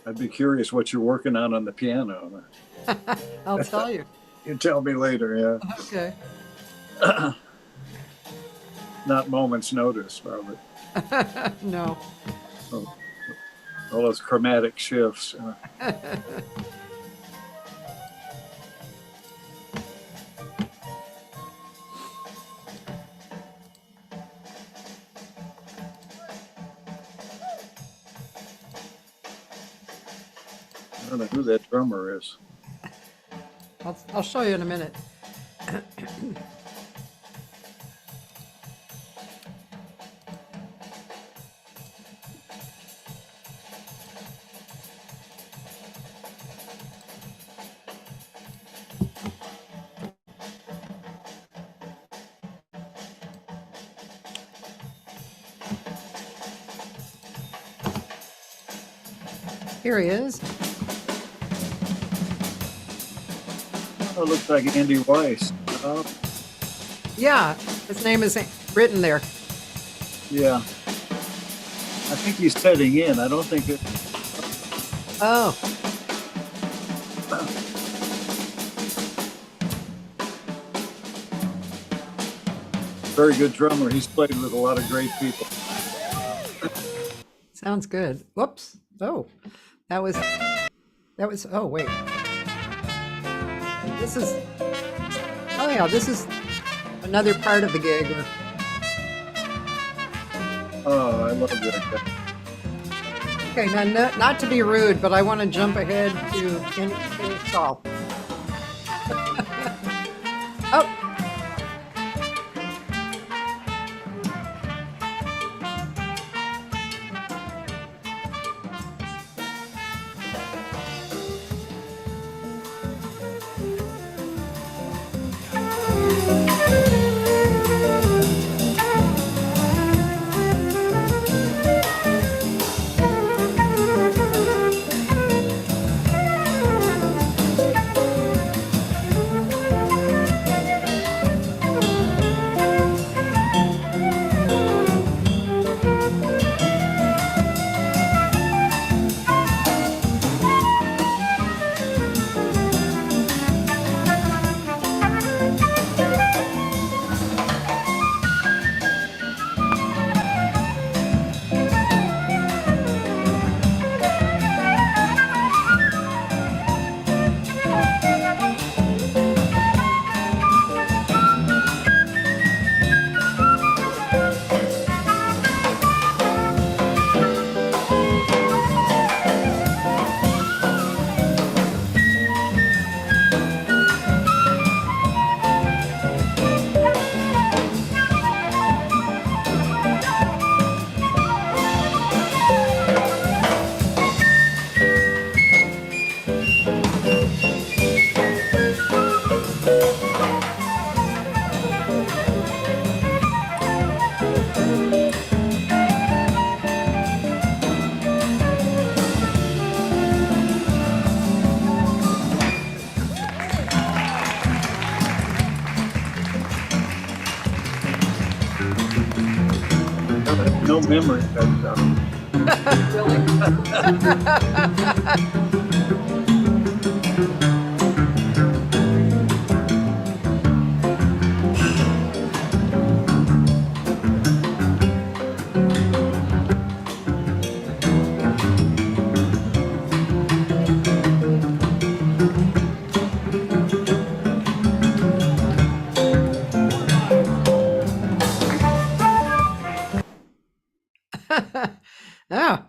I'd be curious what you're working on the piano. I'll tell you. You tell me later, Okay. yeah. Not moment's notice, probably. No. Oh, all those chromatic shifts. I don't know who that drummer is. I'll show you in a minute. Here he is. Oh, it looks like Andy Weiss. Yeah, his name is written there. Yeah. I think he's setting in. I don't think it. Oh. Very good drummer. He's played with a lot of great people. Sounds good. Whoops. Oh, that was, oh, wait. This is, oh yeah, this is another part of the gig. Oh, I love that guy. Okay, now not to be rude, but I want to jump ahead to Kenny Stahl. Oh. No memory of that stuff. Really? Oh,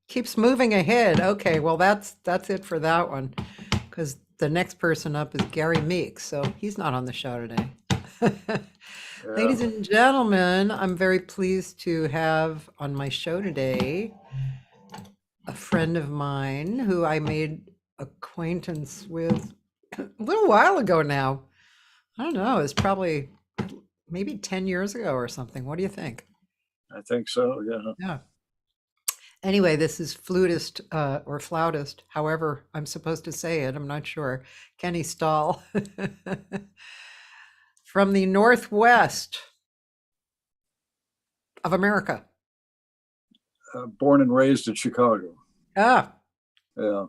keeps moving ahead. Okay, well that's it for that one, because the next person up is Gary Meeks, so he's not on the show today. Ladies and gentlemen, I'm very pleased to have on my show today a friend of mine who I made acquaintance with a little while ago now. I don't know, it's probably maybe 10 years ago or something. What do you think? I think so, yeah. Yeah. Anyway, this is flutist or flautist, however I'm supposed to say it. I'm not sure. Kenny Stahl from the Northwest of America. Born and raised in Chicago. Ah, Yeah.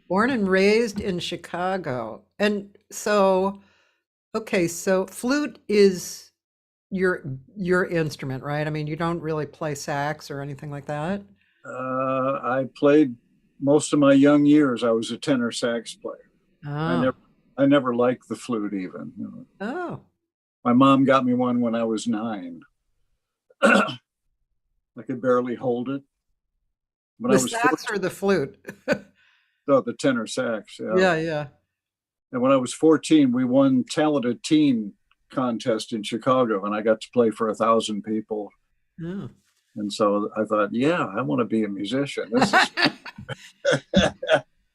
Born and raised in Chicago. And so, okay, so flute is your your instrument, right? I mean, you don't really play sax or anything like that? I played most of my young years. I was a tenor sax player. I Oh. never, I never liked the flute even. You know. Oh. My mom got me one when I was 9. I could barely hold it. When I The was sax 14, or the flute? oh, the tenor sax, yeah. Yeah, yeah. And when I was 14, we won talented teen contest in Chicago, and I got to play for 1,000 people. Yeah. And so I thought, yeah, I want to be a musician. This is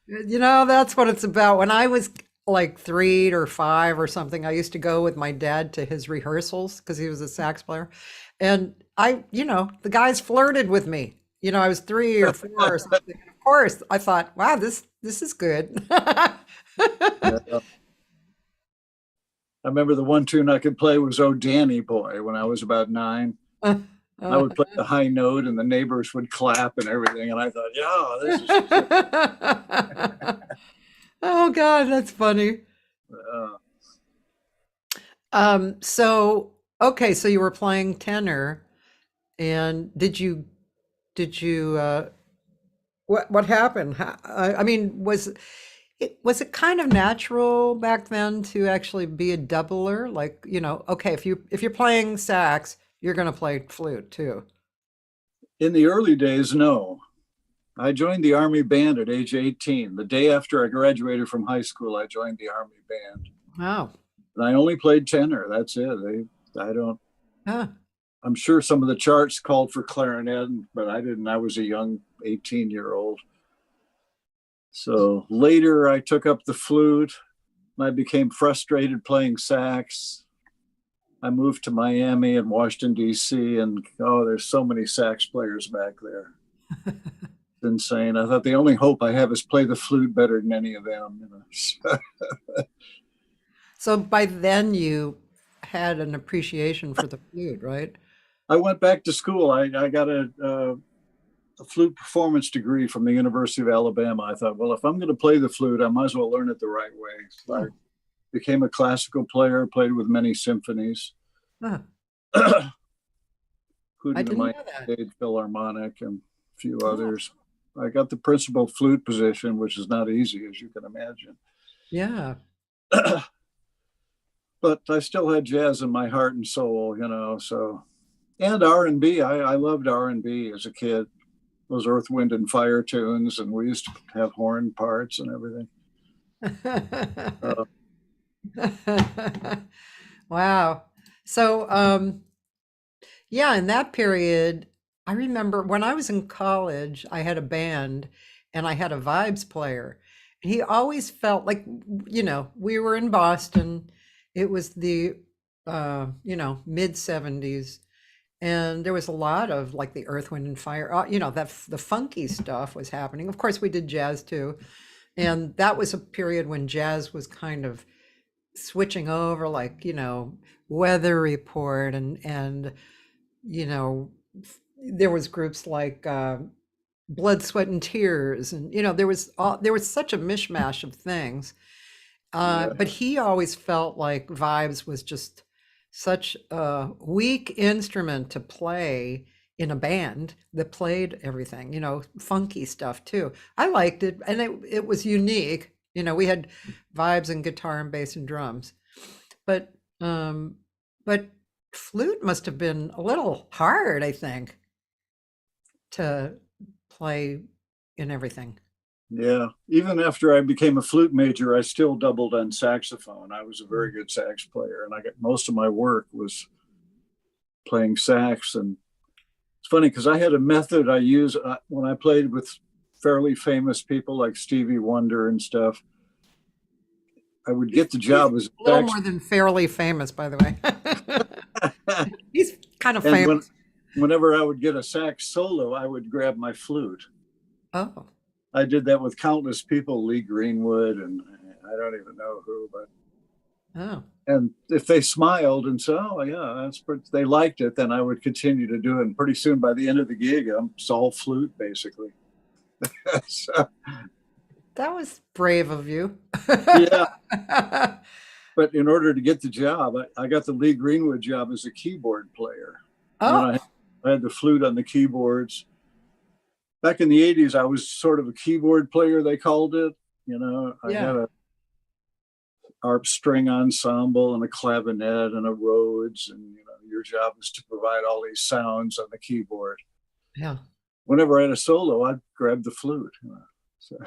You know, that's what it's about. When I was like 3 or 5 or something, I used to go with my dad to his rehearsals because he was a sax player. And the guys flirted with me. I was 3 or 4 or something. And of course, I thought, wow, this is good. yeah. I remember the one tune I could play was "Oh Danny Boy" when I was about 9. I would play the high note, and the neighbors would clap and everything. And I thought, yeah, this is just. Oh God, that's funny. Uh, So okay, so you were playing tenor, and did you what happened? I mean, was it kind of natural back then to actually be a doubler? Like, okay, if you're playing sax, you're gonna play flute too. in the early days, no. I joined the Army band at age 18. The day after I graduated from high school, I joined the Army band. Wow. And I only played tenor. That's it. I don't. Huh. I'm sure some of the charts called for clarinet, but I didn't. I was a young 18-year-old. So later, I took up the flute. I became frustrated playing sax. I moved to Miami and Washington, D.C., and oh, there's so many sax players back there. It's insane. I thought the only hope I have is play the flute better than any of them. So by then you had an appreciation for the flute, right? I went back to school. I got a flute performance degree from the University of Alabama. I thought, well, if I'm going to play the flute, I might as well learn it the right way. So I Oh, became a classical player, played with many symphonies, huh. I including the didn't Miami know that. State Philharmonic and a few Oh, others. I got the principal flute position, which is not easy, as you can imagine. yeah. But I still had jazz in my heart and soul. So and R&B. I loved R&B as a kid. Those Earth, Wind, and Fire tunes, and we used to have horn parts and everything. Uh, Wow. So, yeah, in that period, I remember when I was in college, I had a band and I had a vibes player. He always felt like, we were in Boston. It was the, mid 70s. And there was a lot of like the Earth, Wind, and Fire, that the funky stuff was happening. Of course, we did jazz too. And that was a period when jazz was kind of switching over, like, Weather Report and you know, there was groups like Blood, Sweat, and Tears, and there was such a mishmash of things. yeah, But he always felt like vibes was just such a weak instrument to play in a band that played everything, funky stuff too. I liked it, and it was unique. We had vibes and guitar and bass and drums, but um, but flute must have been a little hard, I think, to play in everything. yeah. Even after I became a flute major, I still doubled on saxophone. I was a very good sax player, and I got most of my work was playing sax. And it's funny because I had a method I use when I played with fairly famous people like Stevie Wonder and stuff. I would get the He's job as a a little sax. more than fairly famous, by the way. He's kind of And famous. whenever I would get a sax solo, I would grab my flute. Oh, I did that with countless people, Lee Greenwood, and I don't even know who, but oh. and if they smiled and said, "Oh yeah, they liked it," then I would continue to do it. And pretty soon, by the end of the gig, I'm all flute basically. So, That was brave of you. yeah, but in order to get the job, I got the Lee Greenwood job as a keyboard player. And then Oh, I had the flute on the keyboards. Back in the 80s, I was sort of a keyboard player, they called it. I had yeah. a harp string ensemble and a clavinet and a Rhodes, and your job was to provide all these sounds on the keyboard. Yeah. Whenever I had a solo, I'd grab the flute. So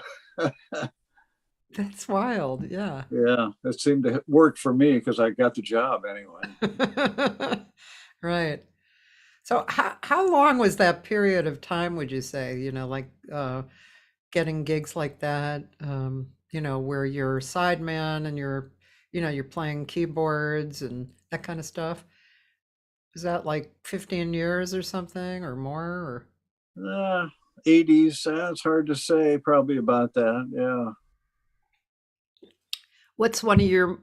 That's wild. Yeah. yeah, that seemed to work for me because I got the job anyway. Right. So how long was that period of time, would you say, like getting gigs like that, where you're sideman and you're playing keyboards and that kind of stuff? Is that like 15 years or something or more or 80s, it's hard to say, probably about that. Yeah. what's one of your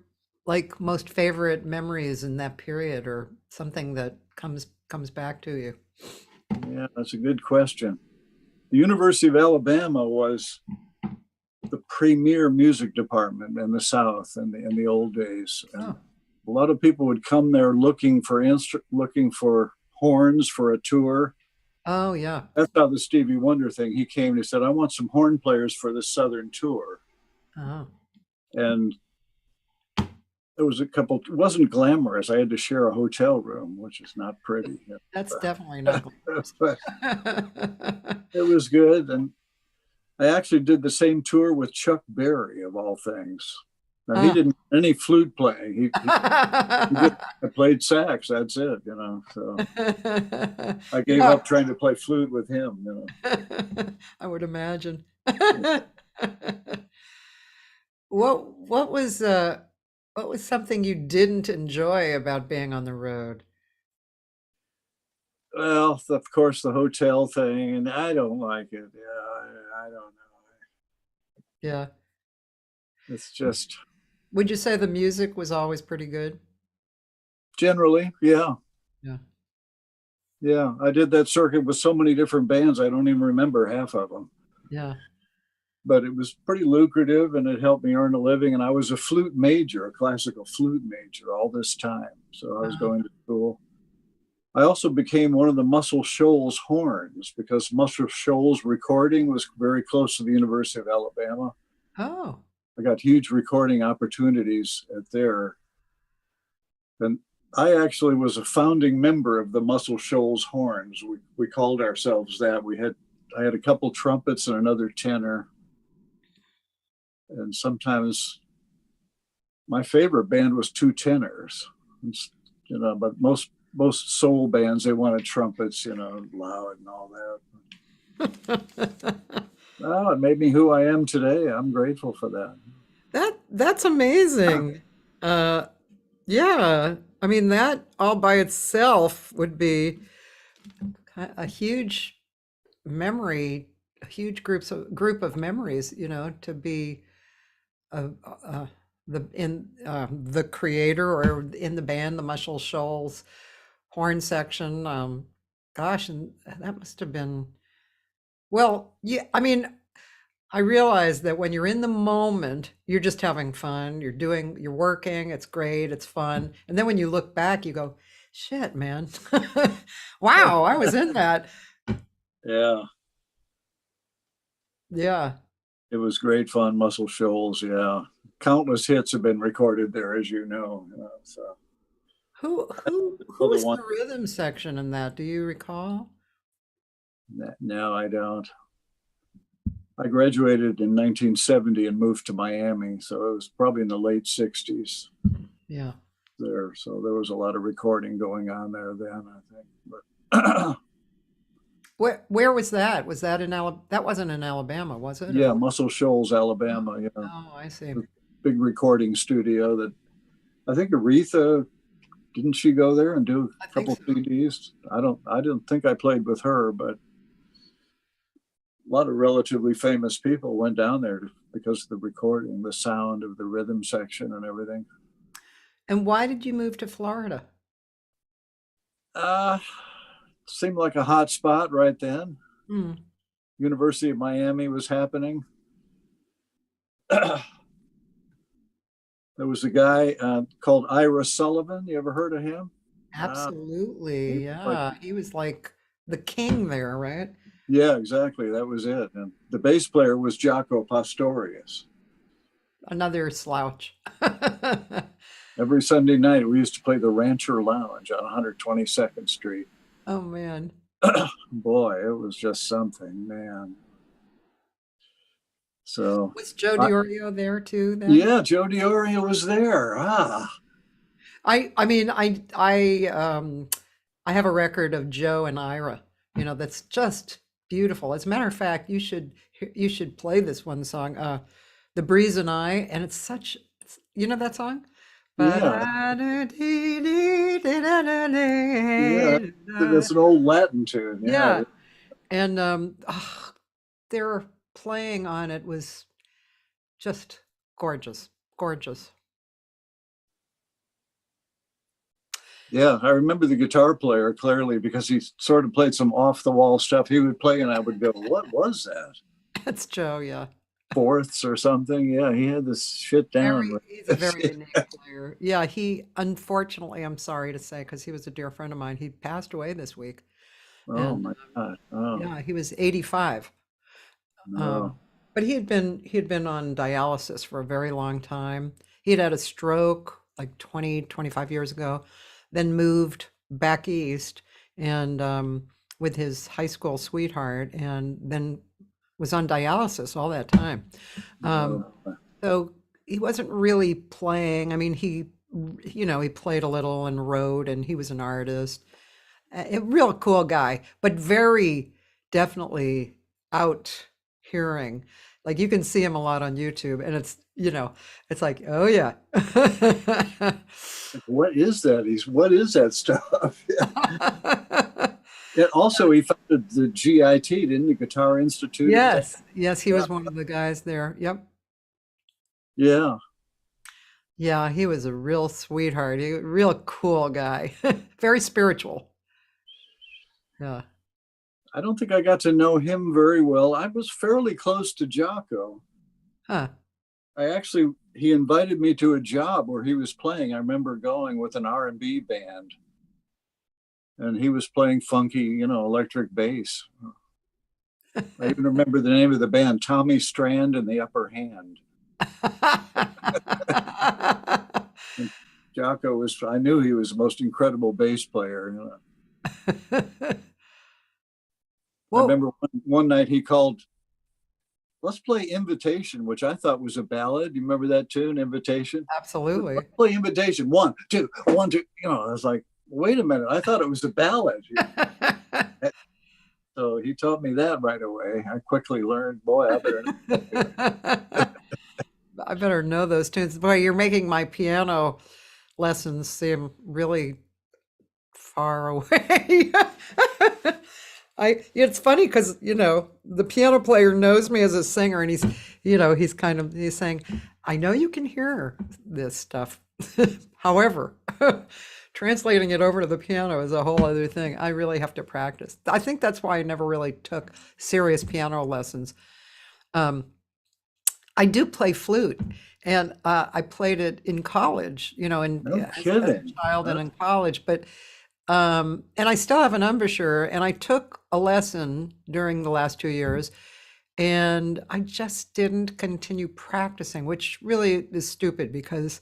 like most favorite memories in that period or something that comes back to you? Yeah, that's a good question. The University of Alabama was the premier music department in the South in the old days. And Oh, a lot of people would come there looking for horns for a tour. oh yeah. That's how the Stevie Wonder thing. He came and he said, "I want some horn players for the Southern tour." Oh. And there was a couple. It wasn't glamorous. I had to share a hotel room, which is not pretty. That's definitely not glamorous. But it was good. And I actually did the same tour with Chuck Berry, of all things. Now, he Ah. didn't any flute playing. I played sax. That's it. So I gave Yeah, up trying to play flute with him. I would imagine. Yeah. What was something you didn't enjoy about being on the road? Well, of course, the hotel thing, and I don't like it. Yeah, I don't know. Yeah. It's just Would you say the music was always pretty good? generally, yeah. Yeah. Yeah, I did that circuit with so many different bands, I don't even remember half of them. Yeah. But it was pretty lucrative and it helped me earn a living. And I was a flute major, a classical flute major all this time. So I was Uh-huh. going to school. I also became one of the Muscle Shoals horns because Muscle Shoals recording was very close to the University of Alabama. Oh. I got huge recording opportunities at there. And I actually was a founding member of the Muscle Shoals horns. We called ourselves that. I had a couple trumpets and another tenor. And sometimes my favorite band was two tenors, but most soul bands, they wanted trumpets, loud and all that. Oh, it made me who I am today. I'm grateful for that. That's amazing. Uh, yeah. I mean, that all by itself would be a huge memory, a huge group of memories, to be uh, the creator or in the band, the Muscle Shoals horn section. Gosh, and that must have been well. Yeah, I mean, I realize that when you're in the moment, you're just having fun. You're working. It's great. It's fun. And then when you look back, you go, "Shit, man! Wow, I was in that." Yeah, Yeah. it was great fun. Muscle Shoals, yeah. Countless hits have been recorded there, as you know. So Who all the was in one. the rhythm section in that? Do you recall? No, I don't. I graduated in 1970 and moved to Miami, so it was probably in the late 60s Yeah. there. So there was a lot of recording going on there then, I think. But Where was that? Was that in Alabama? That wasn't in Alabama, was it? yeah, Or Muscle Shoals, Alabama. Yeah, oh, I see. big recording studio that I think Aretha, didn't she go there and do I a think couple so. CDs? I didn't think I played with her, but a lot of relatively famous people went down there because of the recording, the sound of the rhythm section and everything. And why did you move to Florida? Uh, Seemed like a hot spot right then. Hmm. University of Miami was happening. There was a guy called Ira Sullivan. You ever heard of him? He Absolutely. was like, Yeah. He was like the king there, right? yeah, exactly. That was it. And the bass player was Jaco Pastorius. Another slouch. Every Sunday night, we used to play the Rancher Lounge on 122nd Street. Oh man. Boy, it was just something, man. So, Was Joe I, DiOrio there too then? yeah, Joe DiOrio was there. I mean I have a record of Joe and Ira, that's just beautiful. As a matter of fact, you should play this one song, The Breeze and I, and it's such you know that song? Yeah, yeah. That's an old Latin tune. Yeah, Yeah, and their playing on it was just gorgeous, gorgeous. yeah. I remember the guitar player clearly because he sort of played some off the wall stuff. He would play, and I would go, "What was that? That's Joe, yeah. Fourths or something?" Yeah, he had this shit down. He's a very unique player. Yeah, he unfortunately, I'm sorry to say, because he was a dear friend of mine, he passed away this week, Oh and my God. Oh yeah, he was 85. no. Um, but he had been on dialysis for a very long time. He had had a stroke like 20, 25 years ago, then moved back east and with his high school sweetheart, and then was on dialysis all that time. Um, No. so he wasn't really playing. I mean, he played a little and wrote, and he was an artist. A real cool guy, but very definitely out hearing. Like you can see him a lot on YouTube, and it's like, oh yeah. What is that? What is that stuff? And also, he founded the GIT, didn't he? Guitar Institute. Yes, yes, he Yeah. was one of the guys there. Yep. Yeah. Yeah, he was a real sweetheart. A real cool guy. Very spiritual. Yeah. I don't think I got to know him very well. I was fairly close to Jaco. Huh. He invited me to a job where he was playing. I remember going with an R&B band, and he was playing funky, electric bass. I even remember the name of the band, Tommy Strand and the Upper Hand. And I knew he was the most incredible bass player. I Whoa, remember one night he called, "Let's play Invitation," which I thought was a ballad. You remember that tune, Invitation? absolutely. Let's play Invitation. 1, 2, 1, 2. I was like, wait a minute. I thought it was a ballad. So he taught me that right away. I quickly learned, boy, I better. I better know those tunes. Boy, you're making my piano lessons seem really far away. It's funny because, the piano player knows me as a singer, and he's saying, I know you can hear this stuff. However, translating it over to the piano is a whole other thing. I really have to practice. I think that's why I never really took serious piano lessons. I do play flute, and I played it in college, No as a kidding. child and in college. But and I still have an embouchure, and I took a lesson during the last 2 years, and I just didn't continue practicing, which really is stupid because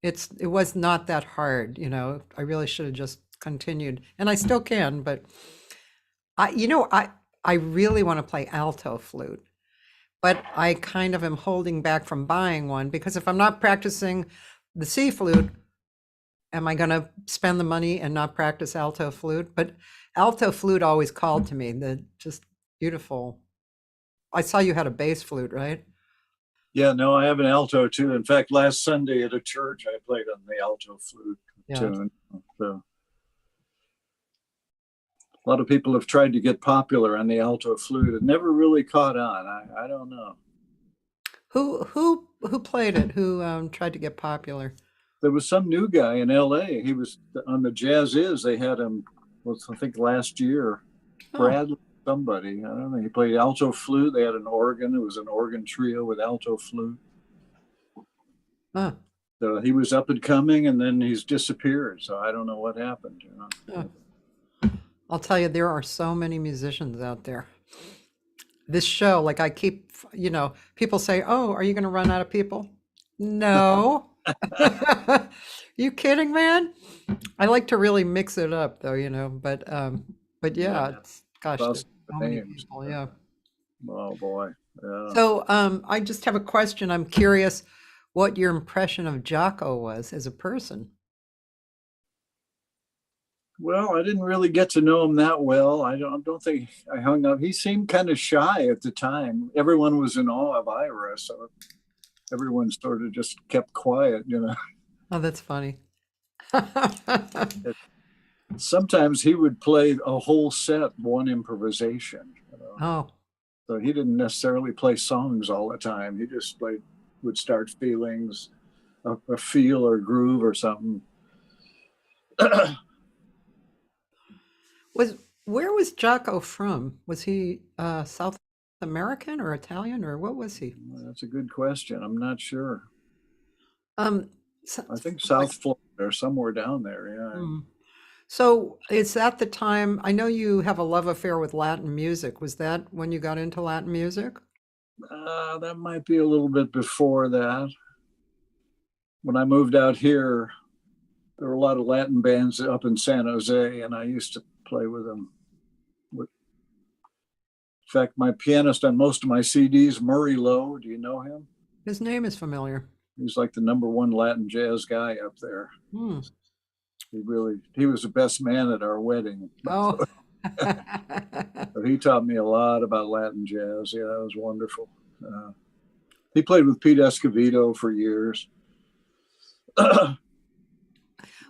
it was not that hard. I really should have just continued, and I still can, but I really want to play alto flute, but I kind of am holding back from buying one because if I'm not practicing the C flute, am I going to spend the money and not practice alto flute? But alto flute always called to me. The just beautiful. I saw you had a bass flute, right? Yeah, no, I have an alto too. In fact, last Sunday at a church, I played on the alto flute Yeah. tune. So a lot of people have tried to get popular on the alto flute. It never really caught on. I don't know. Who played it? Who tried to get popular? There was some new guy in LA. He was on the Jazz Is. They had him, I think last year. Oh, Bradley somebody. I don't know. He played alto flute. They had an organ. It was an organ trio with alto flute. Huh. So he was up and coming, and then he's disappeared. So I don't know what happened. I'll tell you, there are so many musicians out there. This show, like I keep, people say, "Oh, are you going to run out of people?" No. You kidding, man? I like to really mix it up, though, but yeah, it's gosh, there's so many people, yeah. Oh boy. Yeah. So, I just have a question. I'm curious what your impression of Jaco was as a person. Well, I didn't really get to know him that well. I don't think I hung up. He seemed kind of shy at the time. Everyone was in awe of Ira, so everyone sort of just kept quiet. Oh, that's funny. Sometimes he would play a whole set, one improvisation. Oh, So he didn't necessarily play songs all the time. He just would start feelings, a feel or groove or something. Where was Jaco from? Was he South American or Italian, or what was he? Well, that's a good question. I'm not sure. I think like, South Florida or somewhere down there. Yeah. So it's at the time, I know you have a love affair with Latin music. Was that when you got into Latin music? That might be a little bit before that. When I moved out here, there were a lot of Latin bands up in San Jose, and I used to play with them. In fact, my pianist on most of my CDs, Murray Lowe, do you know him? His name is familiar. He's like the #1 Latin jazz guy up there. He was the best man at our wedding. Oh. So he taught me a lot about Latin jazz. Yeah, that was wonderful. He played with Pete Escovedo for years.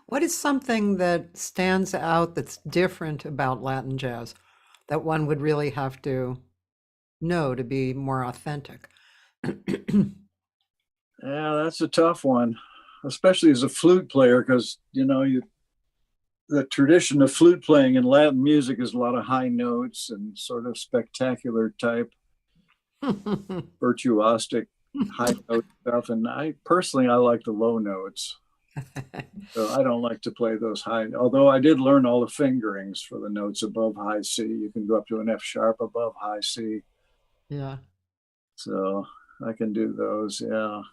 What is something that stands out that's different about Latin jazz that one would really have to know to be more authentic? Yeah, that's a tough one, especially as a flute player, because the tradition of flute playing in Latin music is a lot of high notes and sort of spectacular type, virtuosic high note stuff. And I like the low notes. So I don't like to play those high, although I did learn all the fingerings for the notes above high C. You can go up to an F sharp above high C. Yeah. So I can do those. Yeah.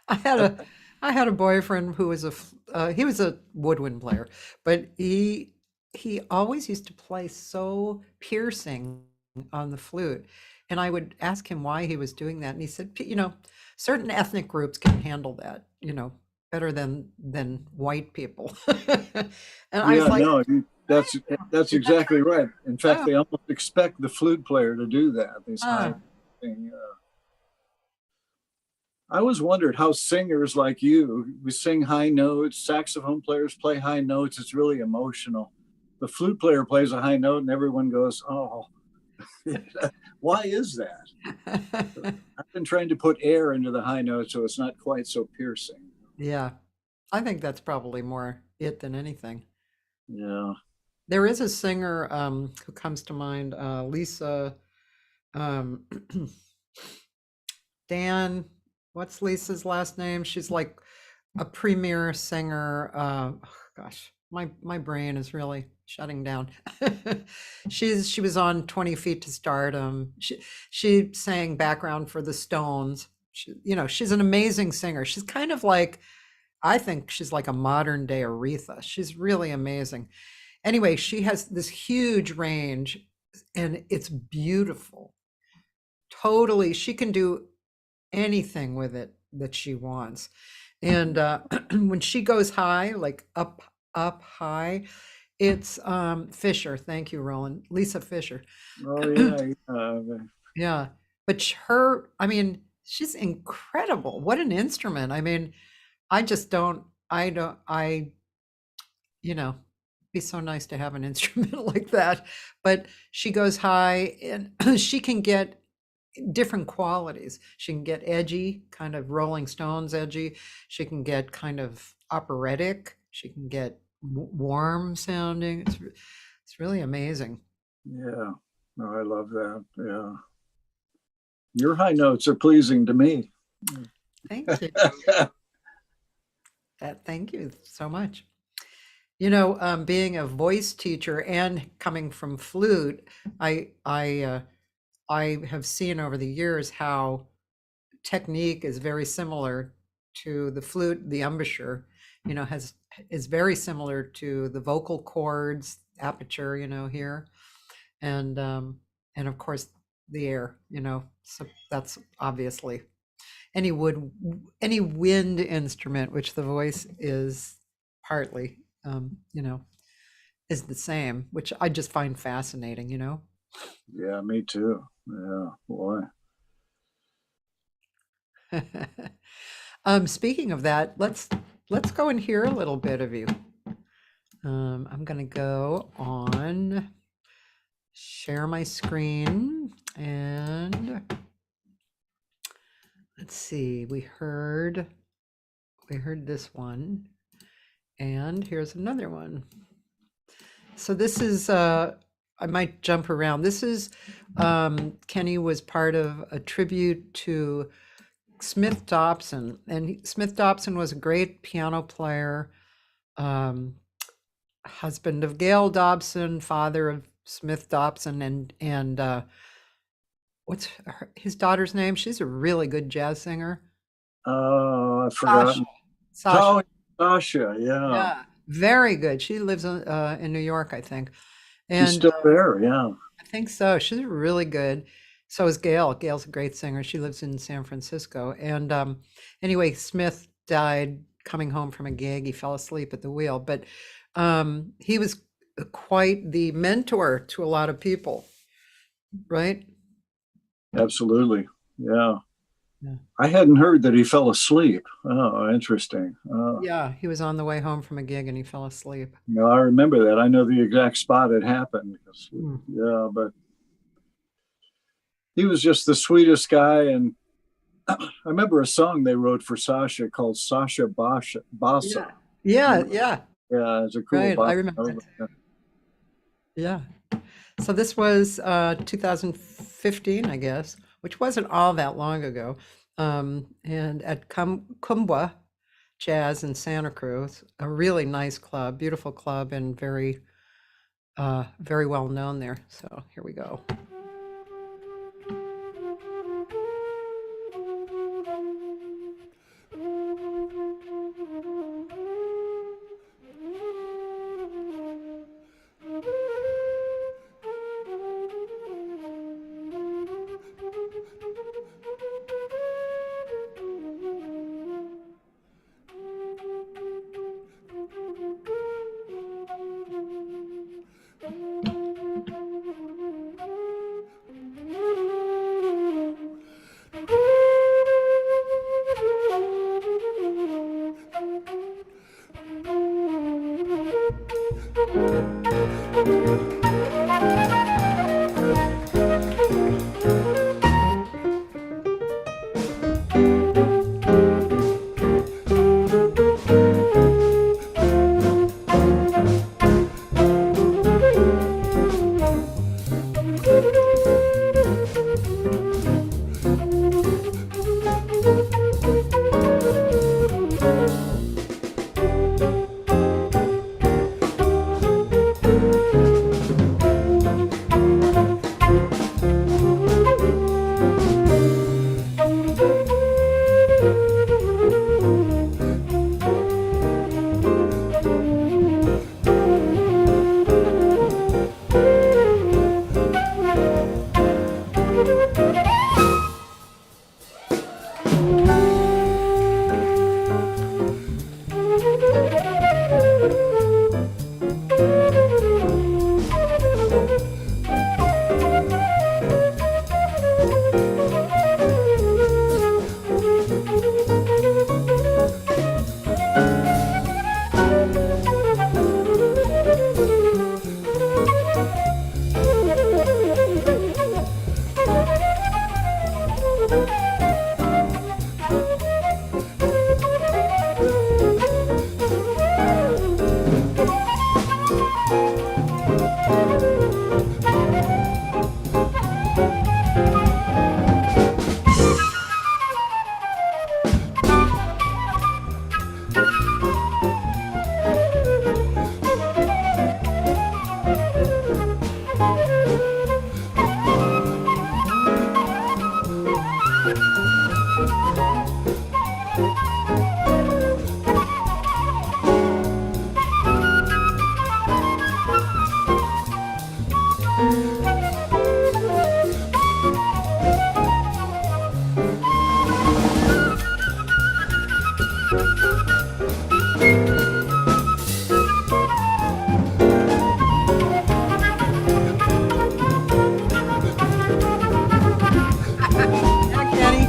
I had a boyfriend who was he was a woodwind player, but he always used to play so piercing on the flute. And I would ask him why he was doing that. And he said, certain ethnic groups can handle that, better than white people. And I was like, no, that's exactly right. In fact, they almost expect the flute player to do that. This high thing. I always wondered how singers like you, we sing high notes, saxophone players play high notes. It's really emotional. The flute player plays a high note and everyone goes, oh, why is that? I've been trying to put air into the high note so it's not quite so piercing. Yeah, I think that's probably more it than anything. Yeah. There is a singer who comes to mind, Lisa, Dan, what's Lisa's last name? She's like a premier singer. Gosh, my brain is really shutting down. She was on 20 Feet to Stardom. She sang background for the Stones. She's an amazing singer. She's kind of like, I think she's like a modern day Aretha. She's really amazing. Anyway, she has this huge range and it's beautiful. Totally, she can do anything with it that she wants. And when she goes high, like up high, it's Fisher. Thank you, Roland. Lisa Fisher. Oh yeah. Yeah. But she's incredible. What an instrument. I mean, be so nice to have an instrument like that. But she goes high and she can get different qualities. She can get edgy, kind of Rolling Stones edgy. She can get kind of operatic. She can get warm sounding. It's really amazing. Yeah. No, I love that. Yeah. Your high notes are pleasing to me. Thank you. Thank you so much. You know, being a voice teacher and coming from flute, I have seen over the years how technique is very similar to the flute. The embouchure, you know, is very similar to the vocal cords aperture, you know, here, and and of course the air, you know. So that's obviously any wind instrument, which the voice is partly, you know, is the same, which I just find fascinating, you know. Yeah, me too. Yeah, boy. Speaking of that, let's go and hear a little bit of you. I'm gonna go on share my screen and let's see. We heard this one, and here's another one. So this is I might jump around. This is Kenny was part of a tribute to Smith Dobson, and Smith Dobson was a great piano player, um, husband of Gail Dobson, father of Smith Dobson, and what's his daughter's name? She's a really good jazz singer. Oh, I've Sasha. forgotten. Sasha. Oh, Sasha. Yeah. Yeah, very good. She lives in New York, I think, She's and still there. Yeah. I think so. She's really good. So is Gail. Gail's a great singer. She lives in San Francisco. And anyway, Smith died coming home from a gig. He fell asleep at the wheel, but he was quite the mentor to a lot of people, right? Absolutely. Yeah. Yeah. I hadn't heard that he fell asleep. Oh, interesting. Yeah, he was on the way home from a gig and he fell asleep. No, I remember that. I know the exact spot it happened. Hmm. Yeah, but he was just the sweetest guy. And I remember a song they wrote for Sasha called Sasha Basha, Bassa. Yeah, yeah, Yeah, it's a cool right. I bossa remember nova. that. Yeah. So this was 2015, I guess, which wasn't all that long ago. And at Kumbwa Jazz in Santa Cruz, a really nice club, beautiful club, and very well known there. So here we go. Yeah, Kenny.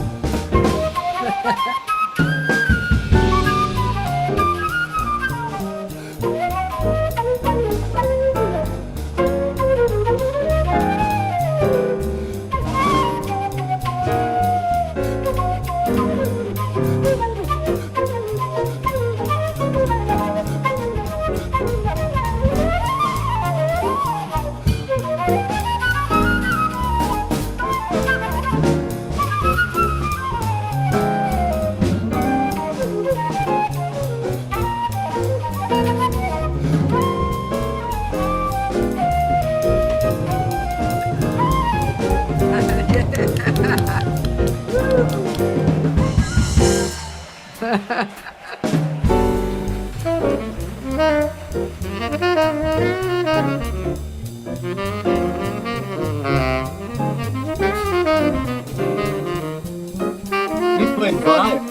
He played Bach.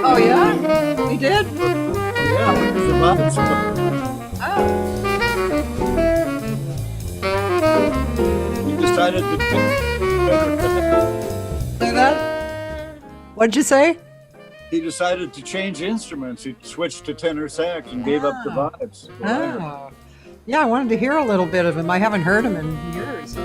Oh, yeah? He did? Yeah, he was a Bach player. Oh. He decided to Say that? What'd you say? he decided to change instruments. He switched to tenor sax and gave up the vibes. Oh. Yeah, I wanted to hear a little bit of him. I haven't heard him in years.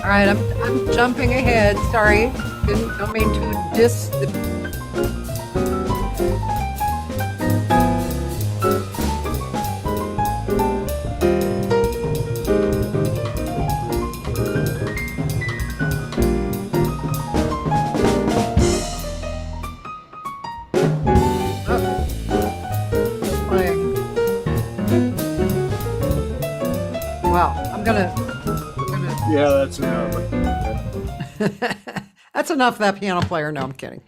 All right, I'm jumping ahead. Sorry, don't mean to dis. Yeah, that's enough. That's enough of that piano player. No, I'm kidding.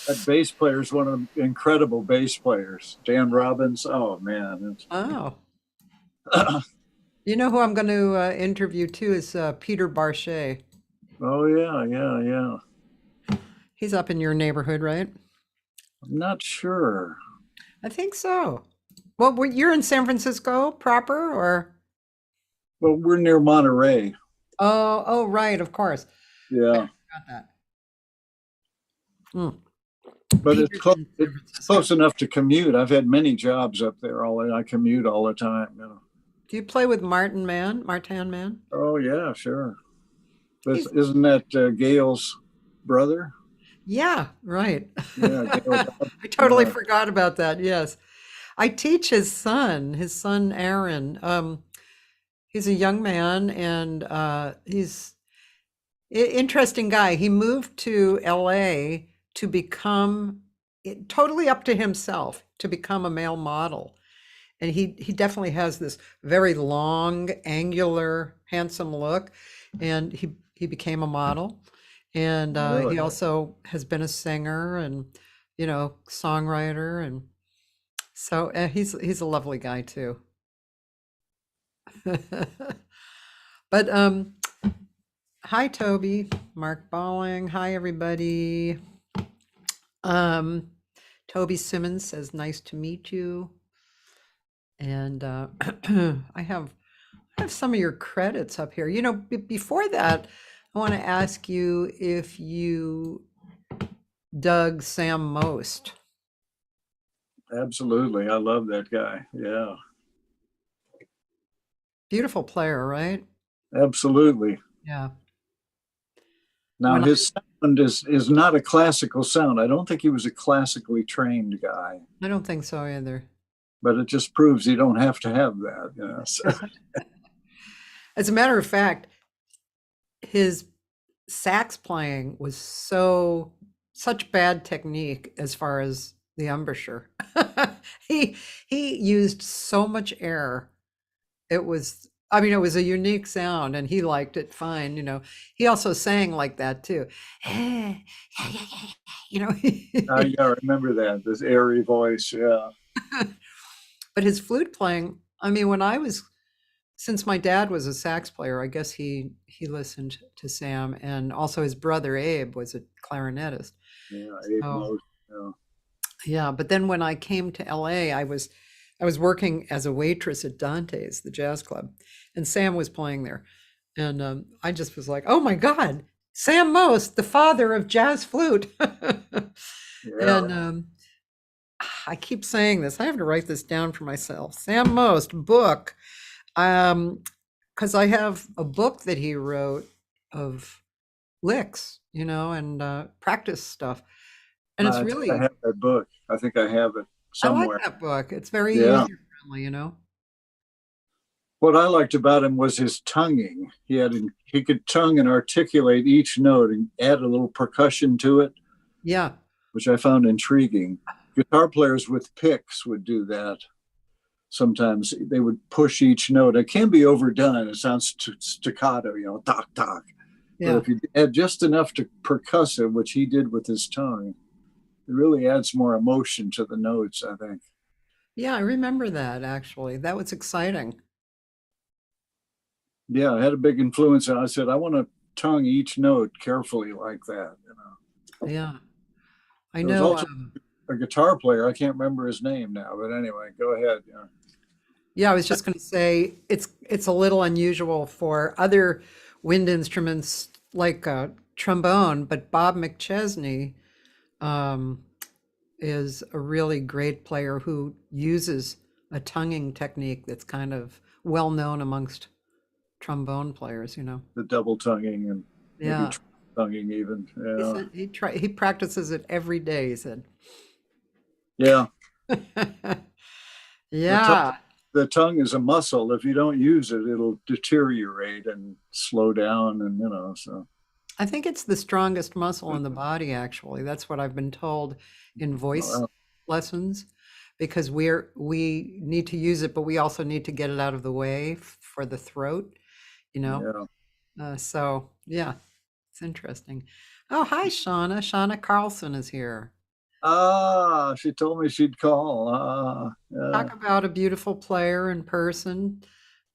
That bass player is one of the incredible bass players. Dan Robbins. Oh man. Oh, you know who I'm going to interview too is Peter Barchet. Oh yeah, yeah, yeah. He's up in your neighborhood, right? I'm not sure. I think so. Well, you're in San Francisco proper, or? Well, we're near Monterey. Oh, right, of course. I Yeah, forgot that. Hmm. but Peter's in San it's Francisco. close enough to commute. I've had many jobs up there. I commute all the time. You know. Do you play with Martin Man? Oh yeah, sure. But He's isn't that Gail's brother? Yeah, right. Yeah, Gail. I totally Yeah, forgot about that. Yes. I teach his son Aaron. He's a young man and he's interesting guy. He moved to LA to become totally up to himself to become a male model. And he definitely has this very long, angular, handsome look. And he became a model. And really. he also has been a singer and, songwriter. And so he's a lovely guy too. But hi Toby, Mark Balling. Hi everybody. Um, Toby Simmons says nice to meet you. And I have some of your credits up here. Before that, I want to ask you if you dug Sam Most. Absolutely. I love that guy. Yeah, Beautiful player, right? absolutely. Yeah. Now When his sound is not a classical sound. I don't think he was a classically trained guy, I don't think so either. but it just proves you don't have to have that. You know? So, As a matter of fact, his sax playing was such bad technique as far as the embouchure. he he used so much air. It was a unique sound and he liked it fine. He also sang like that too. you know. yeah, I remember that, this airy voice. Yeah. But his flute playing, since my dad was a sax player, I guess he listened to Sam, and also his brother Abe was a clarinetist. Yeah. Abe So Most. Yeah. yeah, but then when I came to LA, I was working as a waitress at Dante's, the jazz club, and Sam was playing there, and I just was like, "Oh my God, Sam Most, the father of jazz flute!" Yeah. And I keep saying this. I have to write this down for myself. Sam Most book, because I have a book that he wrote of licks, and practice stuff, and it's I think I really have that book. I think I have it I like somewhere. that book. It's very Yeah. user friendly. What I liked about him was his tonguing. He could tongue and articulate each note and add a little percussion to it, Yeah. which I found intriguing. Guitar players with picks would do that. Sometimes they would push each note. It can be overdone. It sounds staccato, talk, talk. But Yeah. if you add just enough to percussive, which he did with his tongue, it really adds more emotion to the notes, I think. Yeah, I remember that actually. That was exciting. Yeah, it had a big influence. And I said, I want to tongue each note carefully like that. Yeah. I There was know. also a guitar player. I can't remember his name now, but anyway, go ahead. Yeah. Yeah, I was just going to say it's a little unusual for other wind instruments like trombone, but Bob McChesney um, is a really great player who uses a tonguing technique that's kind of well known amongst trombone players. The double tonguing and maybe Yeah. tonguing even. He Yeah. said he practices it every day, he said. Yeah. The tongue, Yeah. the tongue is a muscle. If you don't use it, it'll deteriorate and slow down. So. I think it's the strongest muscle in the body, actually. That's what I've been told in voice Uh, lessons, because we need to use it, but we also need to get it out of the way for the throat, you know. yeah. So yeah, it's interesting. Oh, hi, Shauna. Shauna Carlson is here. Ah, she told me she'd call. Yeah. Talk about a beautiful player in person.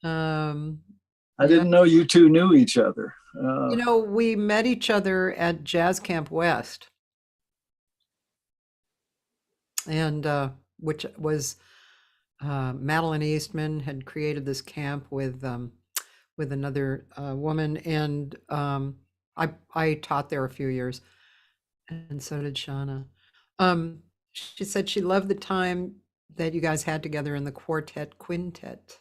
Um, I yeah, didn't know you two knew each other. we met each other at Jazz Camp West, and which was Madeline Eastman had created this camp with another woman, and I taught there a few years, and so did Shauna. She said she loved the time that you guys had together in the quartet quintet.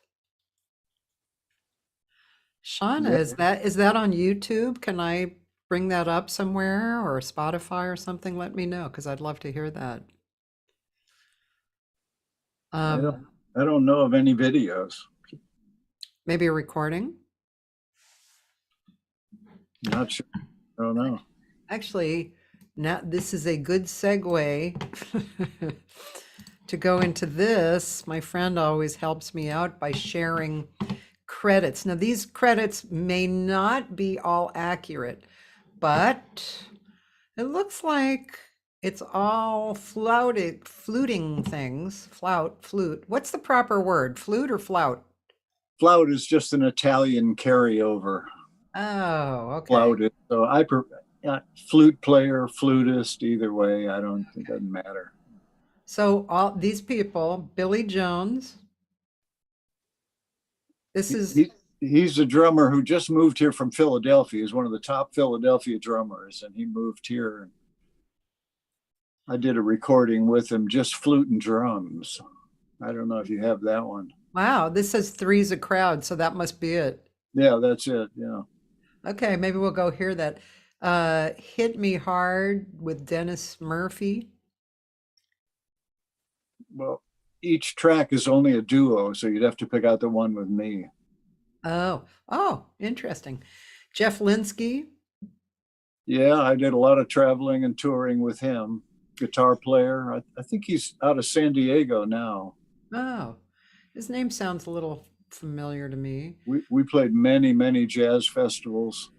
Shauna, Yeah. is that on YouTube? Can I bring that up somewhere or Spotify or something? Let me know because I'd love to hear that. I don't Um, I don't know of any videos. maybe a recording. Not sure. I don't know. Actually, now this is a good segue to go into this. My friend always helps me out by sharing credits. Now, these credits may not be all accurate, but it looks like it's all fluting things. Flute. What's the proper word? Flute or flout? Flout is just an Italian carryover. Oh, okay. Flouted. So flute player, flutist, either way. It doesn't matter. So all these people, Billy Jones, this He, is, he, he's a drummer who just moved here from Philadelphia. He's one of the top Philadelphia drummers, and he moved here. I did a recording with him, just flute and drums. I don't know if you have that one. wow, this says three's a crowd, so that must be it. Yeah, that's it. Yeah. Okay, maybe we'll go hear that. Hit Me Hard with Dennis Murphy. Well, each track is only a duo, so you'd have to pick out the one with me. Oh, interesting. Jeff Linski. Yeah, I did a lot of traveling and touring with him. Guitar player. I think he's out of San Diego now. Oh, his name sounds a little familiar to me. We played many jazz festivals,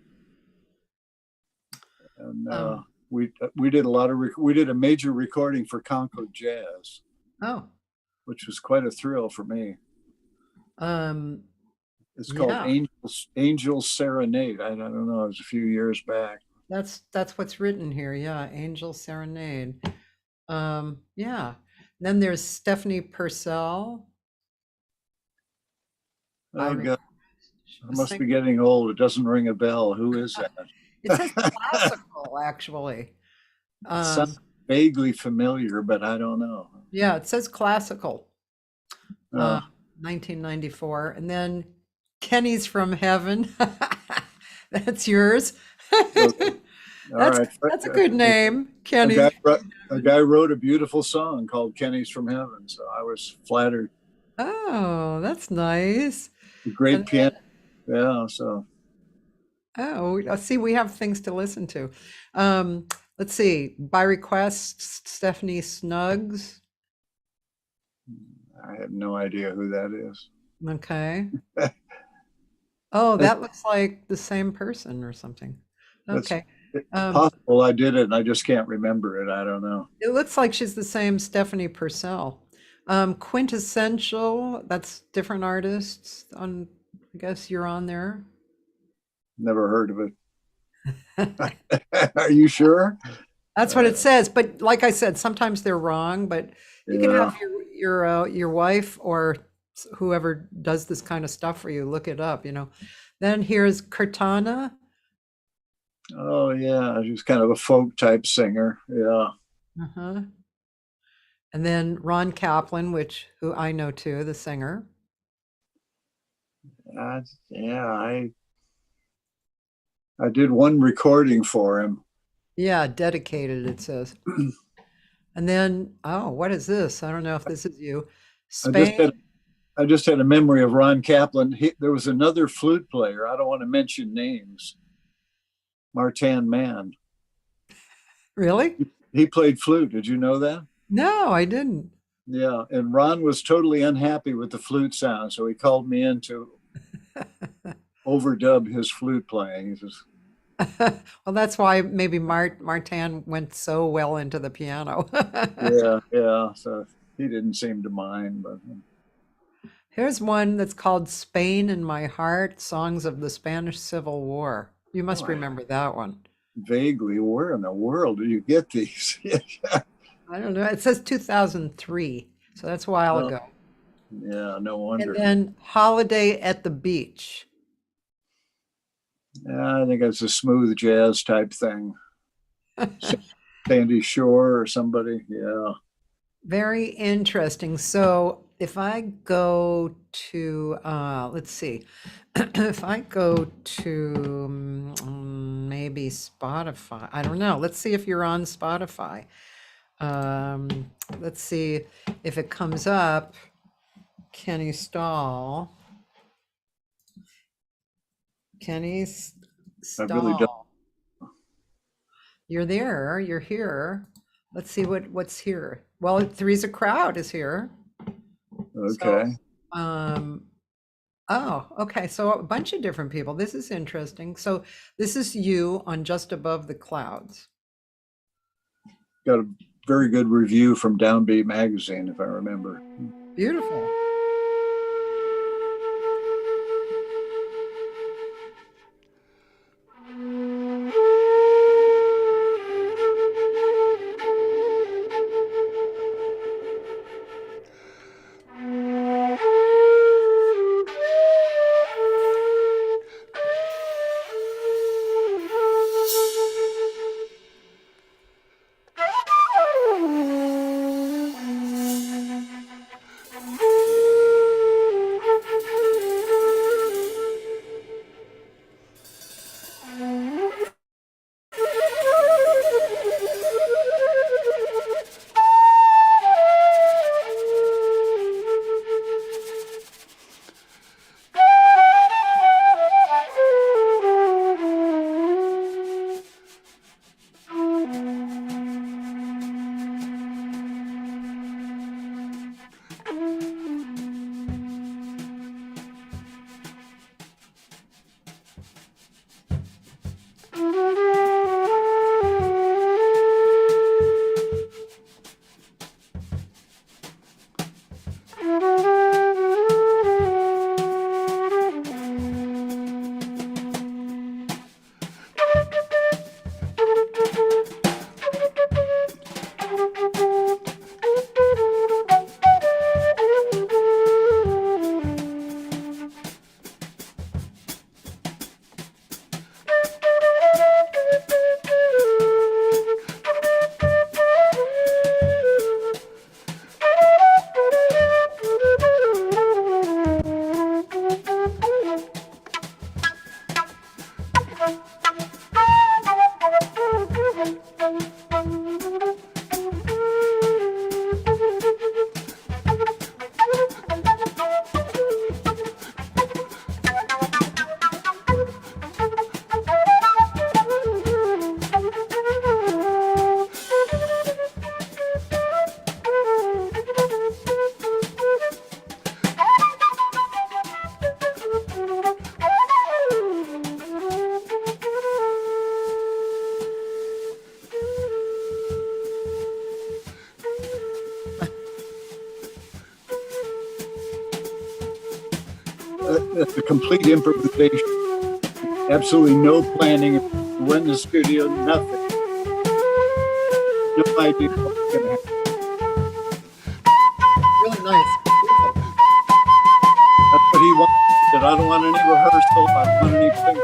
and Um, we did we did a major recording for Concord Jazz, oh, which was quite a thrill for me. um, It's called yeah, Angels Serenade. I don't know. It was a few years back. that's what's written here. Yeah, Angel Serenade. Yeah. Then there's Stephanie Purcell. I Oh God, I was must be thinking, getting old. It doesn't ring a bell. Who is it says that? classical, actually. Sounds Um, vaguely familiar, but I don't know. yeah, it says classical, uh, Uh, 1994. And then Kenny's from Heaven. That's yours. okay. All That's right. that's a good name, A Kenny. guy, a guy wrote a beautiful song called Kenny's from Heaven. So I was flattered. Oh, that's nice. A great And piano. Yeah. So I see we have things to listen to. Let's see. By request, Stephanie Snuggs. I have no idea who that is. Okay. Oh, That's, that looks like the same person or something. that's Okay. Um, possible. I did it and I just can't remember it. I don't know. it looks like she's the same Stephanie Purcell. Quintessential, that's different artists on, I guess you're on there. Never heard of it. Are you sure? That's what it says. But like I said, sometimes they're wrong, but you can Yeah. have your wife or whoever does this kind of stuff for you, look it up. Then here's Cortana. Oh, yeah. She's kind of a folk type singer. Yeah. Uh-huh. And then Ron Kaplan, who I know too, the singer. Yeah. I did one recording for him. Yeah, dedicated, it says. And then, oh, what is this? I don't know if this is you. I just Spain. had I just had a memory of Ron Kaplan. There was another flute player. I don't want to mention names. Martin Mann. Really? He played flute. Did you know that? No, I didn't. Yeah. And Ron was totally unhappy with the flute sound, so he called me in to overdub his flute playing. He says, Well, that's why maybe Martin went so well into the piano. Yeah, yeah. So he didn't seem to mind, but Here's one that's called Spain in My Heart, Songs of the Spanish Civil War. You oh, must remember that one. vaguely, where in the world do you get these? I don't know. It says 2003, so that's a while Oh, ago. yeah, no And wonder. then Holiday at the Beach. Yeah, I think it's a smooth jazz type thing. Sandy Shore or somebody. Yeah. Very interesting. So if I go to, let's see, if I go to maybe Spotify, I don't know. Let's see if you're on Spotify. Let's see if it comes up. Kenny Stahl. Kenny I really don't. Stahl. You're there. You're here. Let's see what's here. Well, Three's a Crowd is here. Okay. So, oh, okay. So a bunch of different people. This is interesting. So this is you on Just Above the Clouds. Got a very good review from Downbeat magazine, if I remember. Beautiful. That's a complete improvisation. Absolutely no planning. Went in the studio, nothing. No idea what's going to happen. Really nice. Beautiful. That's what he wanted. I don't want any rehearsal. I don't want anything.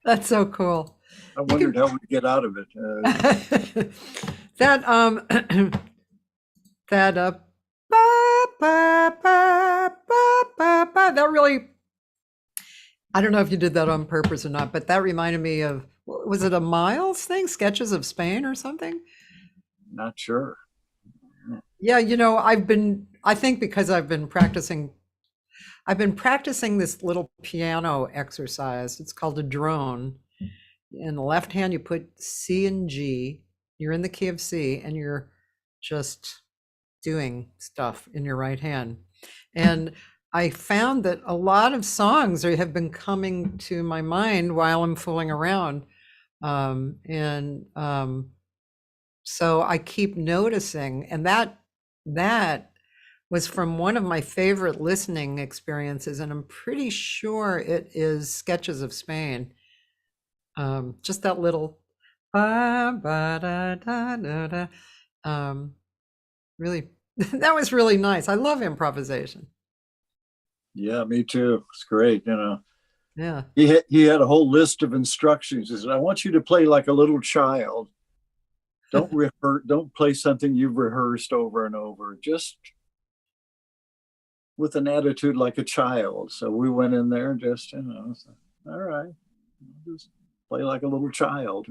That's so cool. I You wondered can how we'd get out of it. that that ba, ba, ba, ba, ba, ba, that really, I don't know if you did that on purpose or not, but that reminded me of, was it a Miles thing, Sketches of Spain or something? Not sure. Yeah, I think because I've been practicing this little piano exercise. It's called a drone. In the left hand, you put C and G. You're in the key of C, and you're just doing stuff in your right hand. And I found that a lot of songs have been coming to my mind while I'm fooling around. And so I keep noticing, and that was from one of my favorite listening experiences, and I'm pretty sure it is Sketches of Spain. Just that little ba, ba, da, da, da, da. Really, that was really nice. I love improvisation. Yeah, me too. It's great. Yeah. He had a whole list of instructions. He said, "I want you to play like a little child. Don't play something you've rehearsed over and over. Just with an attitude like a child." So we went in there and just, all right, just play like a little child.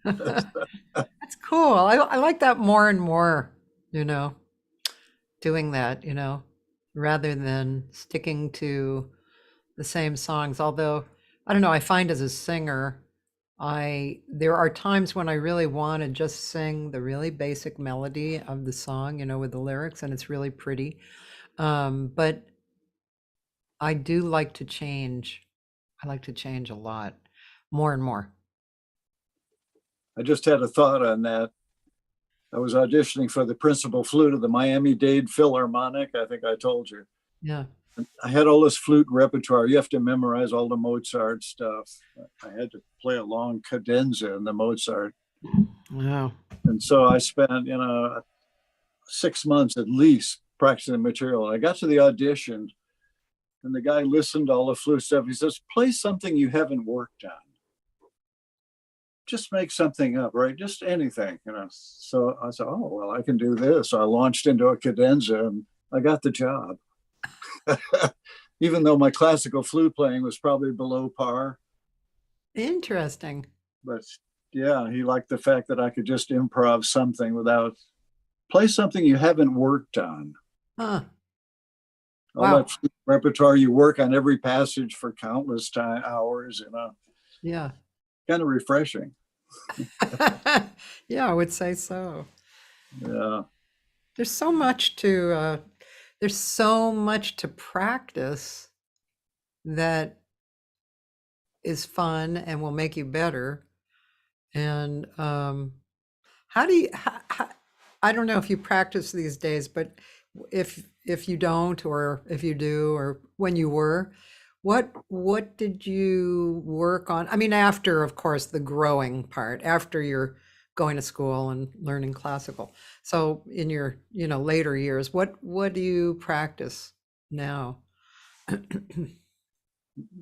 That's cool. I like that more and more, you know, doing that, rather than sticking to the same songs. Although, I don't know, I find as a singer, there are times when I really want to just sing the really basic melody of the song, with the lyrics, and it's really pretty. But I do like to change. I like to change a lot, more and more. I just had a thought on that. I was auditioning for the principal flute of the Miami-Dade Philharmonic. I think I told you. Yeah. I had all this flute repertoire. You have to memorize all the Mozart stuff. I had to play a long cadenza in the Mozart. Wow. And so I spent, 6 months at least practicing the material. And I got to the audition, and the guy listened to all the flute stuff. He says, "Play something you haven't worked on. Just make something up, right? Just anything." So I said, "Oh, well, I can do this." So I launched into a cadenza, and I got the job. Even though my classical flute playing was probably below par. Interesting. But yeah, he liked the fact that I could just improv something without, play something you haven't worked on. Huh. All Wow. that flute repertoire, you work on every passage for countless hours, Yeah. kind of refreshing. Yeah, I would say so. Yeah. There's so much to there's so much to practice that is fun and will make you better. And how do you I don't know if you practice these days, but if you don't, or if you do, or when you were, what did you work on? I mean, after, of course, the growing part, after you're going to school and learning classical. So in your, later years, what do you practice now?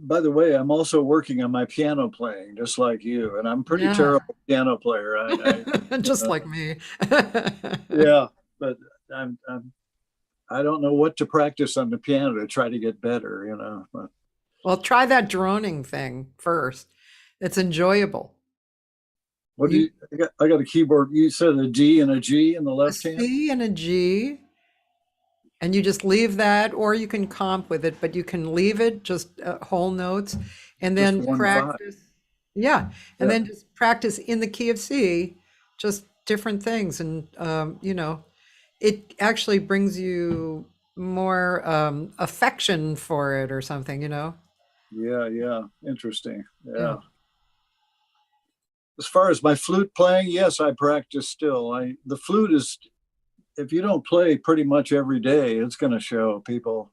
By the way, I'm also working on my piano playing, just like you, and I'm pretty Yeah. terrible piano player. Just like me. Yeah, but I don't know what to practice on the piano to try to get better. But Well, try that droning thing first. It's enjoyable. what do You you? I got a keyboard. You said a D and a G in the a left hand. C and a G, and you just leave that, or you can comp with it, but you can leave it just whole notes, and Just then 1 5. practice. Yeah, and Yeah, then just practice in the key of C, just different things, and it actually brings you more affection for it or something. yeah. Interesting. Yeah. Yeah. As far as my flute playing, yes, I practice still. The flute is, if you don't play pretty much every day, it's going to show people.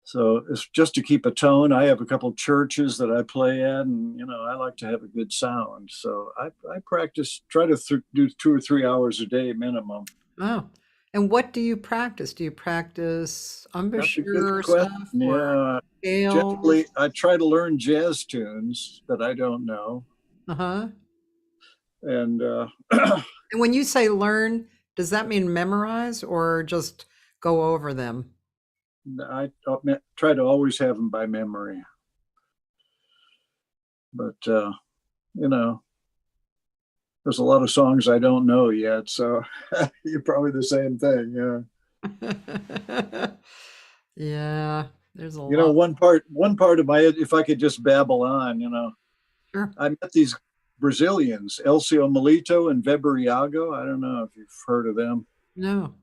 So it's just to keep a tone. I have a couple of churches that I play at, and I like to have a good sound. So I practice, try to do 2 or 3 hours a day minimum. Oh, and what do you practice? Do you practice That's a good embouchure question. stuff, or Yeah, Scales. generally, I try to learn jazz tunes that I don't know. Uh-huh. And And when you say learn, does that mean memorize or just go over them? I try to always have them by memory. But, there's a lot of songs I don't know yet. So you're probably the same thing. Yeah. Yeah, there's a lot. One part of my, if I could just babble on, Sure. I met these Brazilians, Helcio, Miilito, and Iago. I don't know if you've heard of them. No.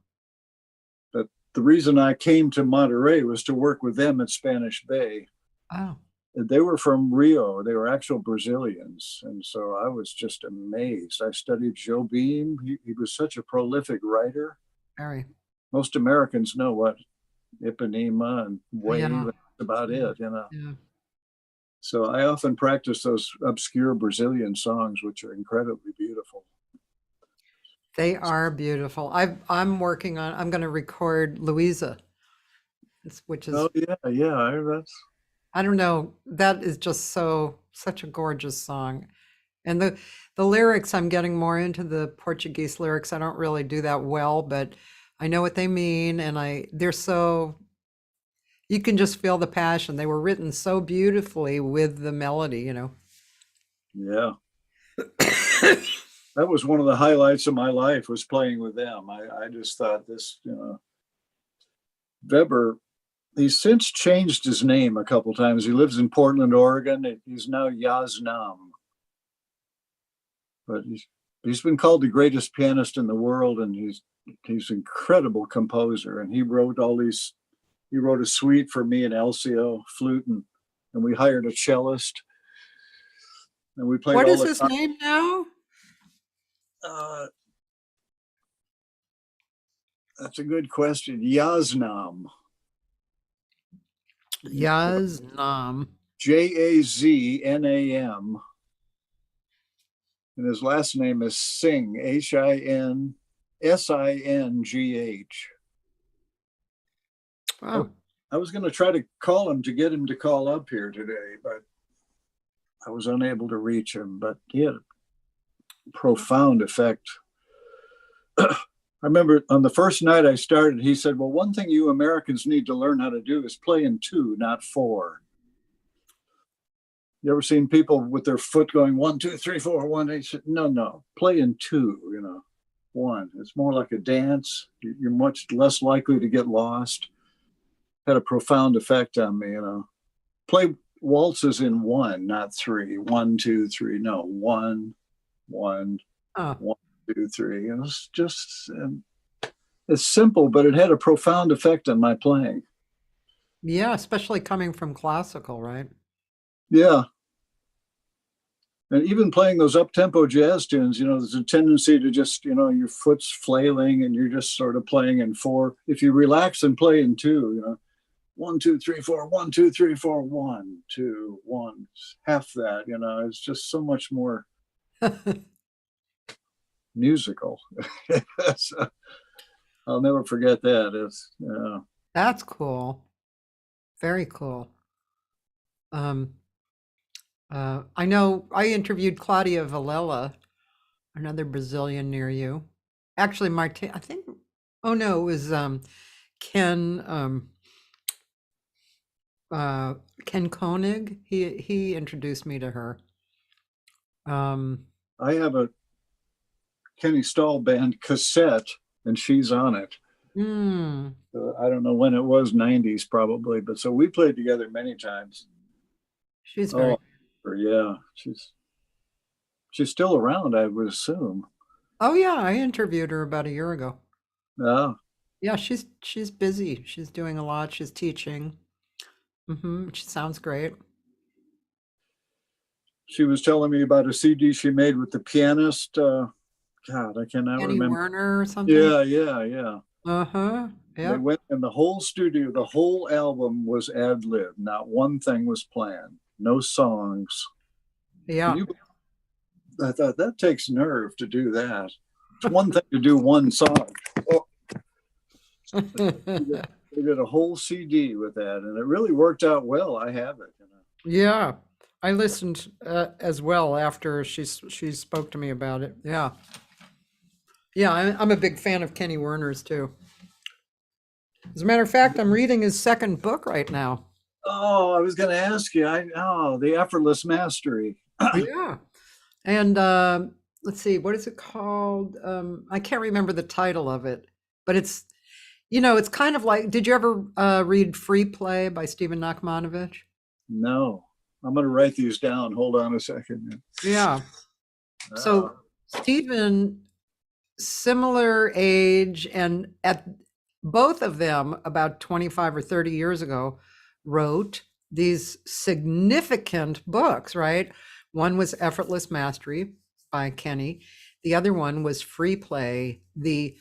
But the reason I came to Monterey was to work with them at Spanish Bay. Oh, They were from Rio. They were actual Brazilians. And so I was just amazed. I studied Jobim. He was such a prolific writer. very. Most Americans know what Ipanema and Wave, Yeah. that's about it, Yeah. So I often practice those obscure Brazilian songs, which are incredibly beautiful. They are beautiful. I'm working on, I'm going to record Louisa, which is, Oh yeah, that's I don't know, that is just such a gorgeous song. And the lyrics, I'm getting more into the Portuguese lyrics. I don't really do that well, but I know what they mean, and they're so, you can just feel the passion. They were written so beautifully with the melody, yeah. That was one of the highlights of my life, was playing with them. I just thought this, Weber, he's since changed his name a couple times. He lives in Portland, Oregon. He's now Yaznam. But he's been called the greatest pianist in the world, and he's an incredible composer. And he wrote a suite for me and Helcio, flute, and we hired a cellist. And we played What all is the his time. name now? That's a good question. Yaznam. Yaznam. Jaznam. And his last name is Singh, Hinsingh. Wow. I was going to try to call him to get him to call up here today, but I was unable to reach him. But he had a profound effect. I remember on the first night I started, he said, well, one thing you Americans need to learn how to do is play in 2, not 4. You ever seen people with their foot going 1, 2, 3, 4, 1? He said, no, play in 2, 1. It's more like a dance. You're much less likely to get lost. Had a profound effect on me, Play waltzes in 1, not 3. 1, 2, 3. No, 1, 1, 1, 2, 3. And it's just, it's simple, but it had a profound effect on my playing. Yeah, especially coming from classical, right? Yeah. And even playing those up-tempo jazz tunes, there's a tendency to just, your foot's flailing and you're just sort of playing in 4. If you relax and play in 2, 1, 2, 3, 4, 1, 2, 3, 4, 1, 2, 1, half that, it's just so much more musical. So I'll never forget that. That's cool. Very cool. I know I interviewed Claudia Villela, another Brazilian near you. Actually, Martin, I think, oh no, it was Ken Ken Koenig. He introduced me to her. I have a Kenny Stahl band cassette, and she's on it. I don't know when it was, 90s probably, but so we played together many times. She's very, yeah, she's still around, I would assume. oh yeah, I interviewed her about a year ago. Oh. Yeah, she's busy. She's doing a lot. She's teaching. She sounds great. She was telling me about a CD she made with the pianist. God, I cannot Annie remember. Werner or something. Yeah. Yeah. They went in the whole studio. The whole album was ad lib. Not one thing was planned. No songs. Yeah. I thought that takes nerve to do that. It's one thing to do one song. Oh. They did a whole CD with that, and it really worked out well. I have it. Yeah, I listened as well after she spoke to me about it. Yeah, yeah, I'm a big fan of Kenny Werner's too. As a matter of fact, I'm reading his second book right now. Oh, I was going to ask you. The Effortless Mastery. Yeah, and let's see, what is it called? I can't remember the title of it, but it's it's kind of like. Did you ever read Free Play by Stephen Nachmanovich? No, I'm going to write these down. Hold on a second. Yeah. So Stephen, similar age, and at both of them about 25 or 30 years ago, wrote these significant books, right? One was Effortless Mastery by Kenny. The other one was Free Play, the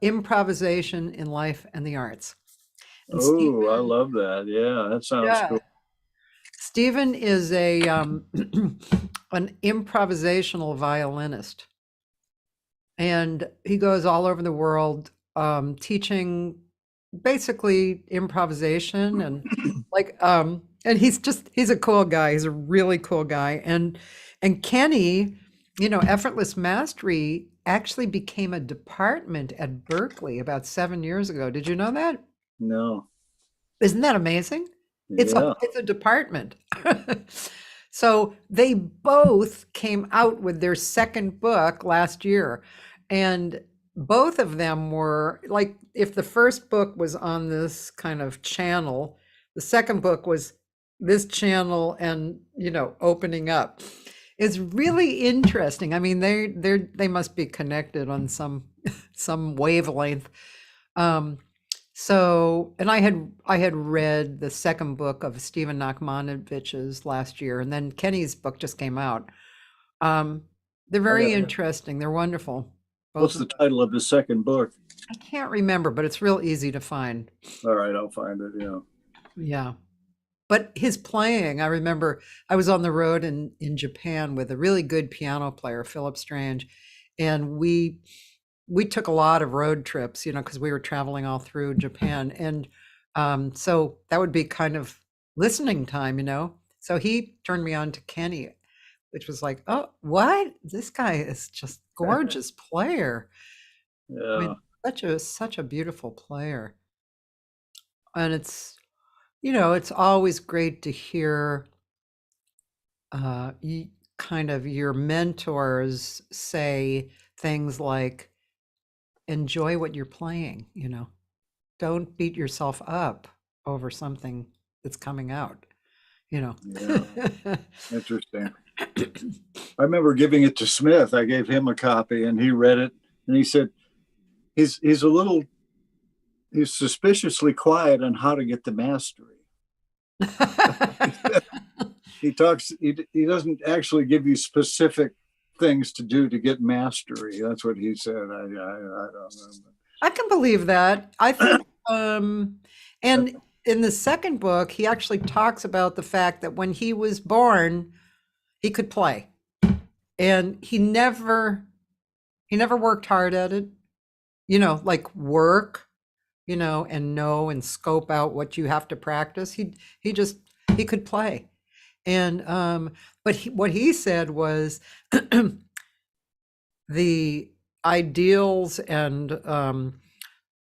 improvisation in life and the arts. And I love that. Yeah, that sounds cool. Stephen is a an improvisational violinist, and he goes all over the world teaching basically improvisation and and he's a cool guy. He's a really cool guy. And Kenny, Effortless Mastery actually became a department at Berkeley about 7 years ago. Did you know that? No. Isn't that amazing? It's a department. So they both came out with their second book last year, and both of them were like, if the first book was on this kind of channel, the second book was this channel and opening up. It's really interesting. I mean, they must be connected on some wavelength. So, and I had read the second book of Stephen Nachmanovich's last year, and then Kenny's book just came out. They're very interesting. They're wonderful. What's the title of the second book? I can't remember, but it's real easy to find. All right, I'll find it. Yeah. Yeah. But his playing, I remember I was on the road in Japan with a really good piano player, Philip Strange, and we took a lot of road trips, because we were traveling all through Japan. And so that would be kind of listening time, So he turned me on to Kenny, which was like, oh, what? This guy is just gorgeous player. Yeah. I mean, such a beautiful player. And it's, it's always great to hear kind of your mentors say things like, enjoy what you're playing, don't beat yourself up over something that's coming out, Yeah. Interesting. I remember giving it to Smith. I gave him a copy and he read it and he said he's suspiciously quiet on how to get the mastery. He doesn't actually give you specific things to do to get mastery. That's what he said. I don't know. I can believe that. I think, and in the second book, he actually talks about the fact that when he was born, he could play, and he never worked hard at it, like work, and know and scope out what you have to practice. He could play. And but what he said was the ideals and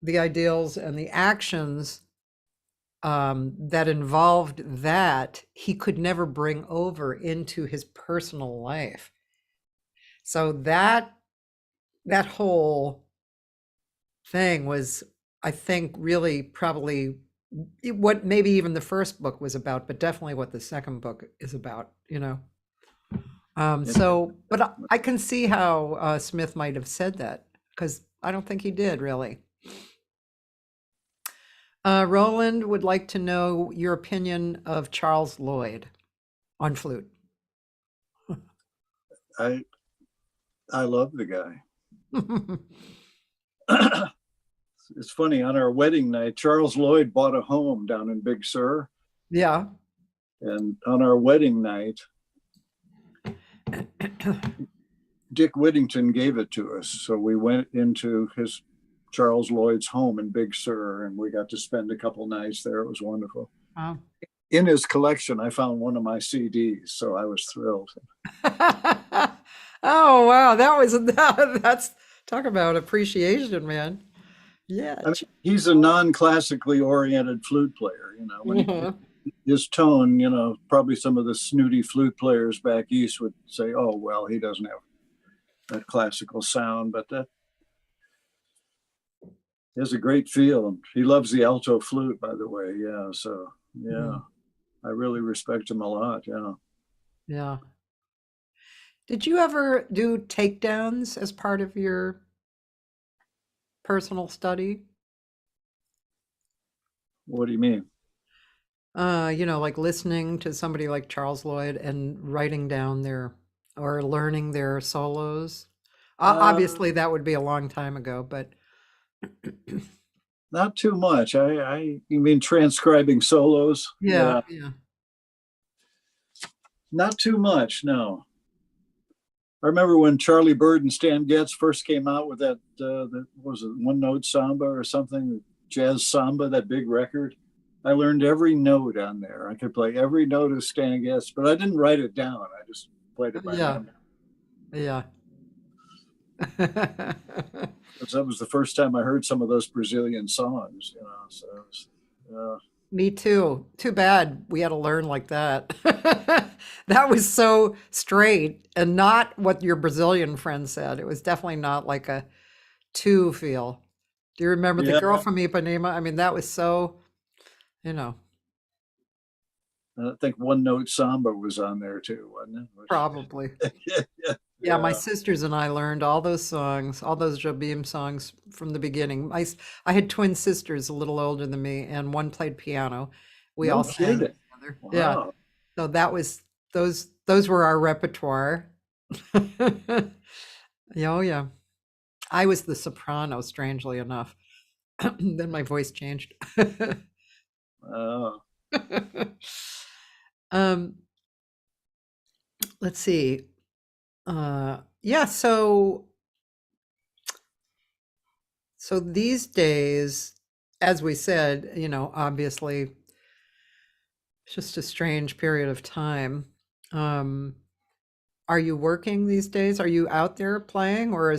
the actions that involved that he could never bring over into his personal life. So that whole thing was, I think, really probably what maybe even the first book was about, but definitely what the second book is about, So, but I can see how Smith might have said that, because I don't think he did really. Roland would like to know your opinion of Charles Lloyd on flute. I love the guy. It's funny, on our wedding night, Charles Lloyd bought a home down in Big Sur. Yeah. And on our wedding night, Dick Whittington gave it to us. So we went into his Charles Lloyd's home in Big Sur, and we got to spend a couple nights there. It was wonderful. Wow. In his collection, I found one of my CDs, so I was thrilled. Oh wow, that's talk about appreciation, man. Yeah. I mean, he's a non-classically oriented flute player. When his tone, probably some of the snooty flute players back east would say, "Oh well, he doesn't have that classical sound," but that he has a great feel. He loves the alto flute, by the way. Yeah, so yeah, I really respect him a lot. Yeah. Yeah. Did you ever do takedowns as part of your personal study? What do you mean? Like listening to somebody like Charles Lloyd and writing down or learning their solos. Obviously, that would be a long time ago, but not too much. You mean transcribing solos? yeah. Not too much, no. I remember when Charlie Bird and Stan Getz first came out with that was it One Note Samba or something, Jazz Samba, that big record. I learned every note on there. I could play every note of Stan Getz, but I didn't write it down. I just played it by memory. Yeah. That was the first time I heard some of those Brazilian songs, so it was, Me too. Too bad we had to learn like that. That was so straight and not what your Brazilian friend said. It was definitely not like a two feel. Do you remember the girl from Ipanema? I mean, that was so, I think One Note Samba was on there too, wasn't it? Probably. Yeah, my sisters and I learned all those songs, all those Jobim songs from the beginning. I had twin sisters a little older than me, and one played piano. We all sang together. Wow. Yeah. So that was those were our repertoire. Yeah. I was the soprano, strangely enough. Then my voice changed. Let's see. Yeah, so these days, as we said, obviously it's just a strange period of time. Are you working these days? Are you out there playing, or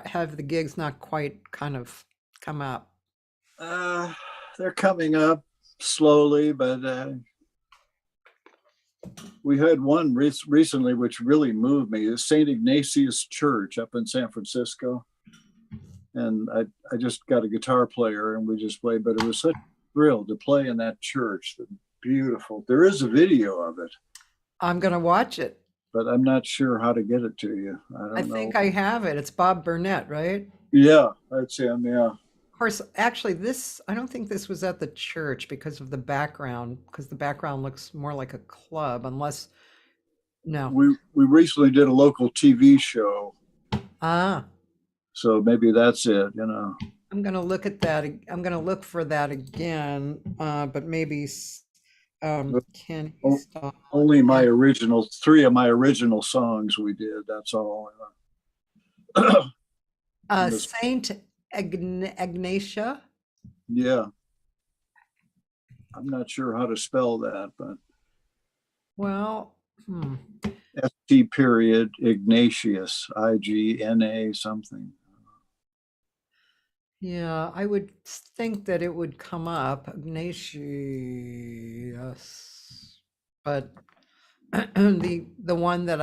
have the gigs not quite kind of come up? They're coming up slowly, but we had one recently which really moved me. It's St. Ignatius Church up in San Francisco. And I just got a guitar player and we just played, but it was such a thrill to play in that church. Beautiful. There is a video of it. I'm going to watch it. But I'm not sure how to get it to you. I think I have it. It's Bob Burnett, right? Yeah, that's him, yeah. Of course, actually, I don't think this was at the church because of the background, because the background looks more like a club, unless, no. We recently did a local TV show. So maybe that's it, I'm going to look at that. I'm going to look for that again, but maybe Kenny Stahl. Only three of my original songs we did, that's all. Saint Ignatia? Yeah. I'm not sure how to spell that, but. Well, ST period Ignatius, IGNA something. Yeah, I would think that it would come up, Ignatius, but the one that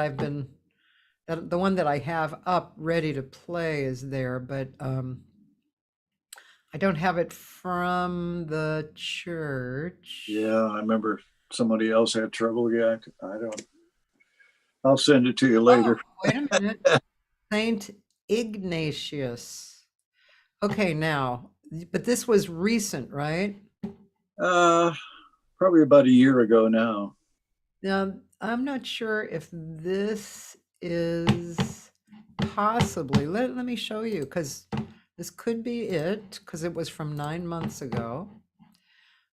the one that I have up ready to play is there, but I don't have it from the church. Yeah, I remember somebody else had trouble. Yeah, I'll send it to you later. Oh, wait a minute. Saint Ignatius. Okay, now, but this was recent, right? Probably about a year ago now. Now, I'm not sure if this is possibly, let me show you, because this could be it, because it was from 9 months ago.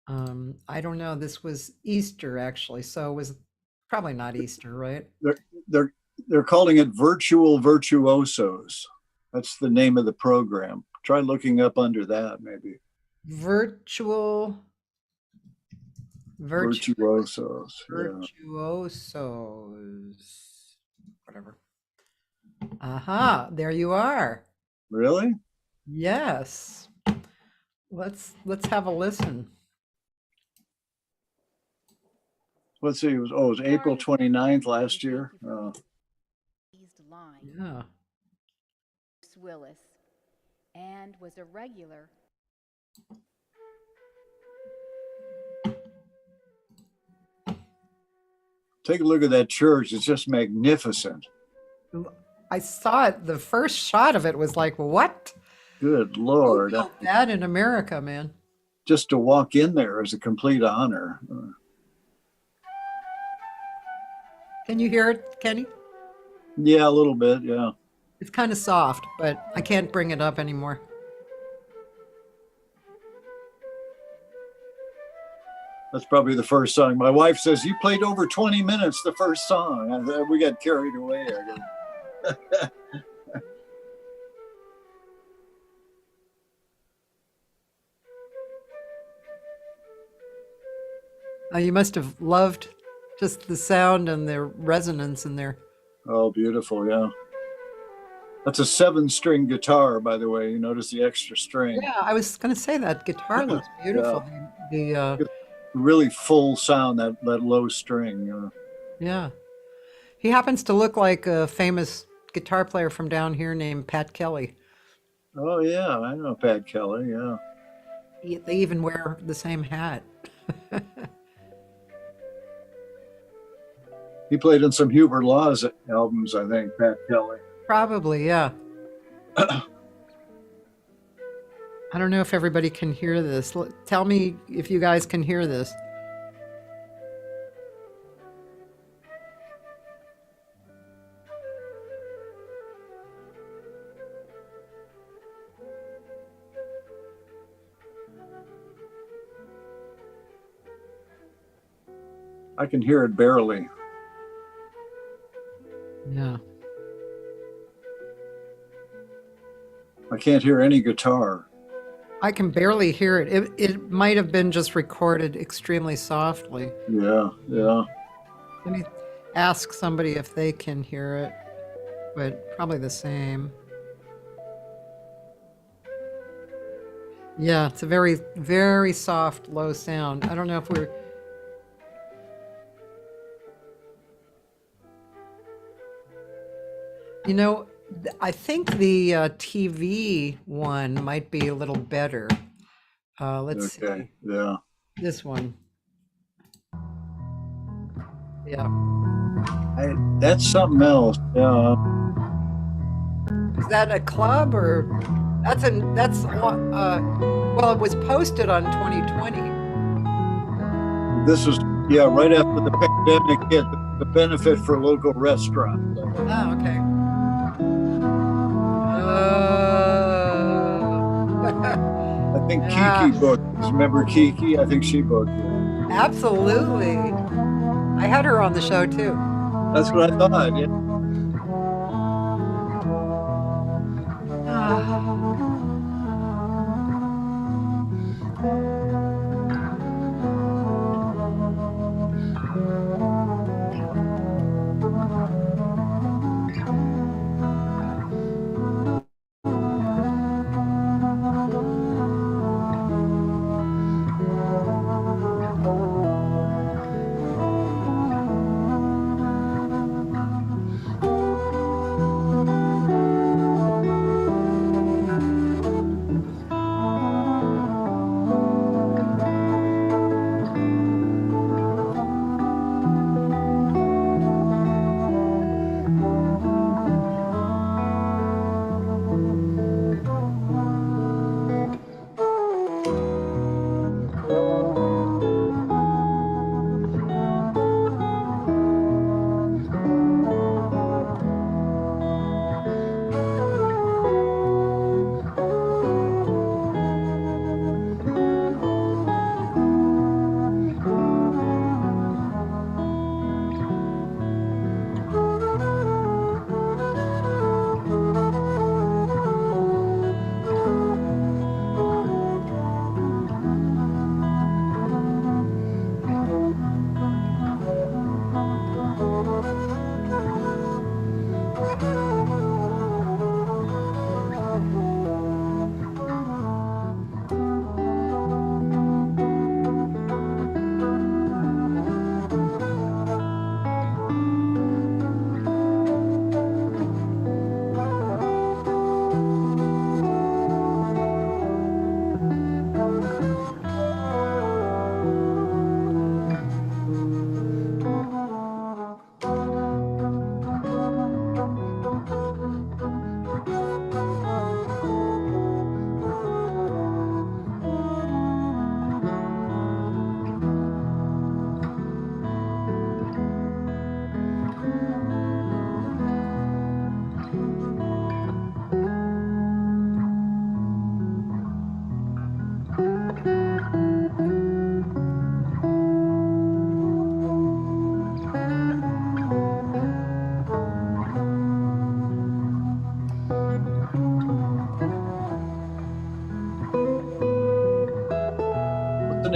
I don't know, this was Easter, actually, so it was probably not Easter, right? They're calling it Virtual Virtuosos. That's the name of the program. Try looking up under that, maybe. Virtuosos. Virtuosos. Yeah. Virtuosos. Whatever. Aha, there you are. Really? Yes. Let's have a listen. Let's see. It was April 29th last year. Yeah. Willis, and was a regular. Take a look at that church. It's just magnificent. I saw it. The first shot of it was like, what? Good Lord. Who built that in America, man? Just to walk in there is a complete honor. Can you hear it, Kenny? Yeah, a little bit. Yeah. It's kind of soft, but I can't bring it up anymore. That's probably the first song. My wife says, you played over 20 minutes the first song. We got carried away. I guess. You must have loved just the sound and the resonance in there. Oh, beautiful. Yeah. That's a 7-string guitar, by the way. You notice the extra string. Yeah, I was going to say that guitar looks beautiful. Yeah. Really full sound, that low string. Yeah. He happens to look like a famous guitar player from down here named Pat Kelly. Oh, yeah. I know Pat Kelly. Yeah. They even wear the same hat. He played in some Hubert Law's albums, I think, Pat Kelly. Probably, yeah. I don't know if everybody can hear this. Tell me if you guys can hear this. I can hear it barely. Yeah. I can't hear any guitar. I can barely hear it. It might have been just recorded extremely softly. Yeah, yeah. Let me ask somebody if they can hear it, but probably the same. Yeah, it's a very, very soft, low sound. I don't know if we're... You know, I think the TV one might be a little better. Let's see. Yeah. This one. Yeah. That's something else. Yeah. Is that a club or well, it was posted on 2020. This was right after the pandemic hit, the benefit for local restaurants. Oh, okay. I think Kiki booked. Remember Kiki? I think she booked it. Absolutely. I had her on the show too. That's what I thought. Yeah.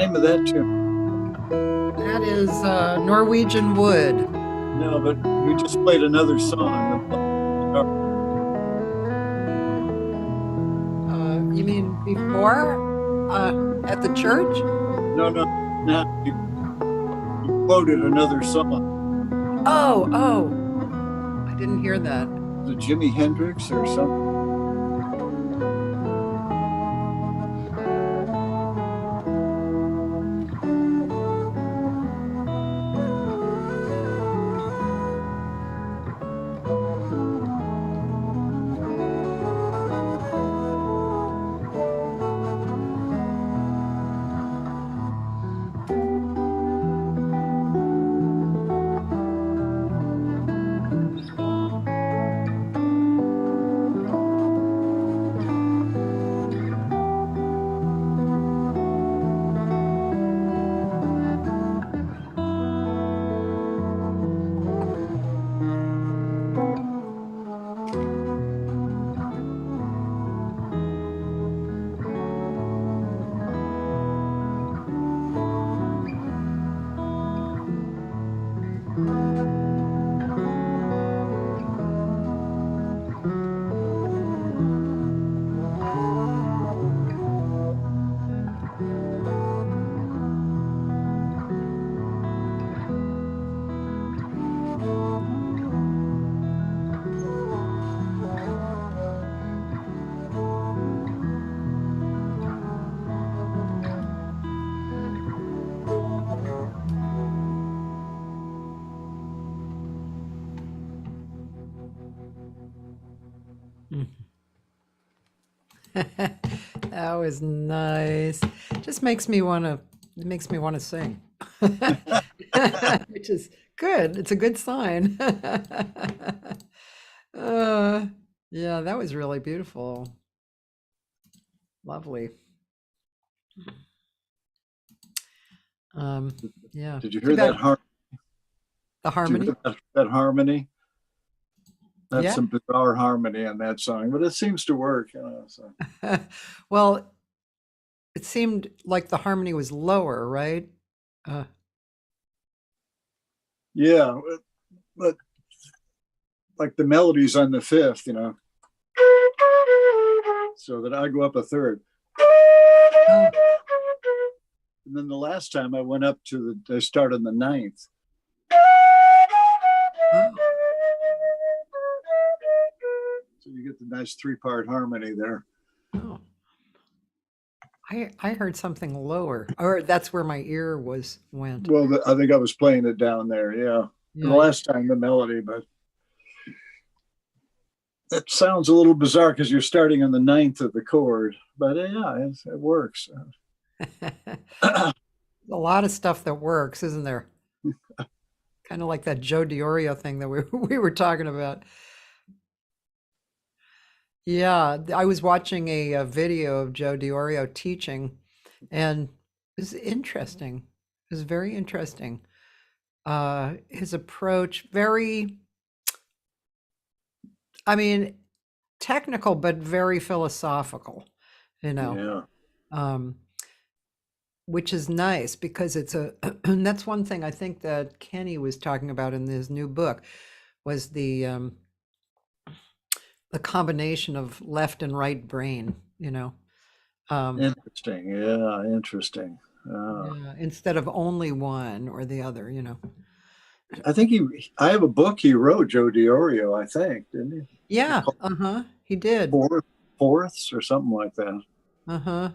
name of that tune? That is Norwegian Wood. No, but we just played another song. You mean before at the church? No, no. Now you quoted another song. Oh, I didn't hear that. The Jimi Hendrix or something. That was nice. Just makes me want to sing. Which is good. It's a good sign. Yeah, that was really beautiful. Lovely. Yeah. Did you Too hear bad- that harmony? The harmony? That harmony? That's Yeah. some bizarre harmony on that song, but it seems to work. So. Well, it seemed like the harmony was lower, right? Yeah, but like the melodies on the fifth, so that I go up a third. Oh. And then the last time I went up to I started on the ninth. Oh. So you get the nice 3-part harmony there. Oh. I heard something lower, or that's where my ear went. Well, I think I was playing it down there. Yeah. Yeah. The last time the melody, but it sounds a little bizarre because you're starting on the ninth of the chord, but yeah, it works. A lot of stuff that works, isn't there? Kind of like that Joe DiOrio thing that we were talking about. Yeah, I was watching a video of Joe DiOrio teaching, and it was interesting. It was very interesting. His approach, very, I mean, technical, but very philosophical, Yeah. Which is nice because it's and that's one thing I think that Kenny was talking about in his new book was the combination of left and right brain, Interesting. Yeah, interesting. yeah, instead of only one or the other, I think I have a book he wrote, Joe DiOrio, I think, didn't he? Yeah, he did. Fourths or something like that. Yeah.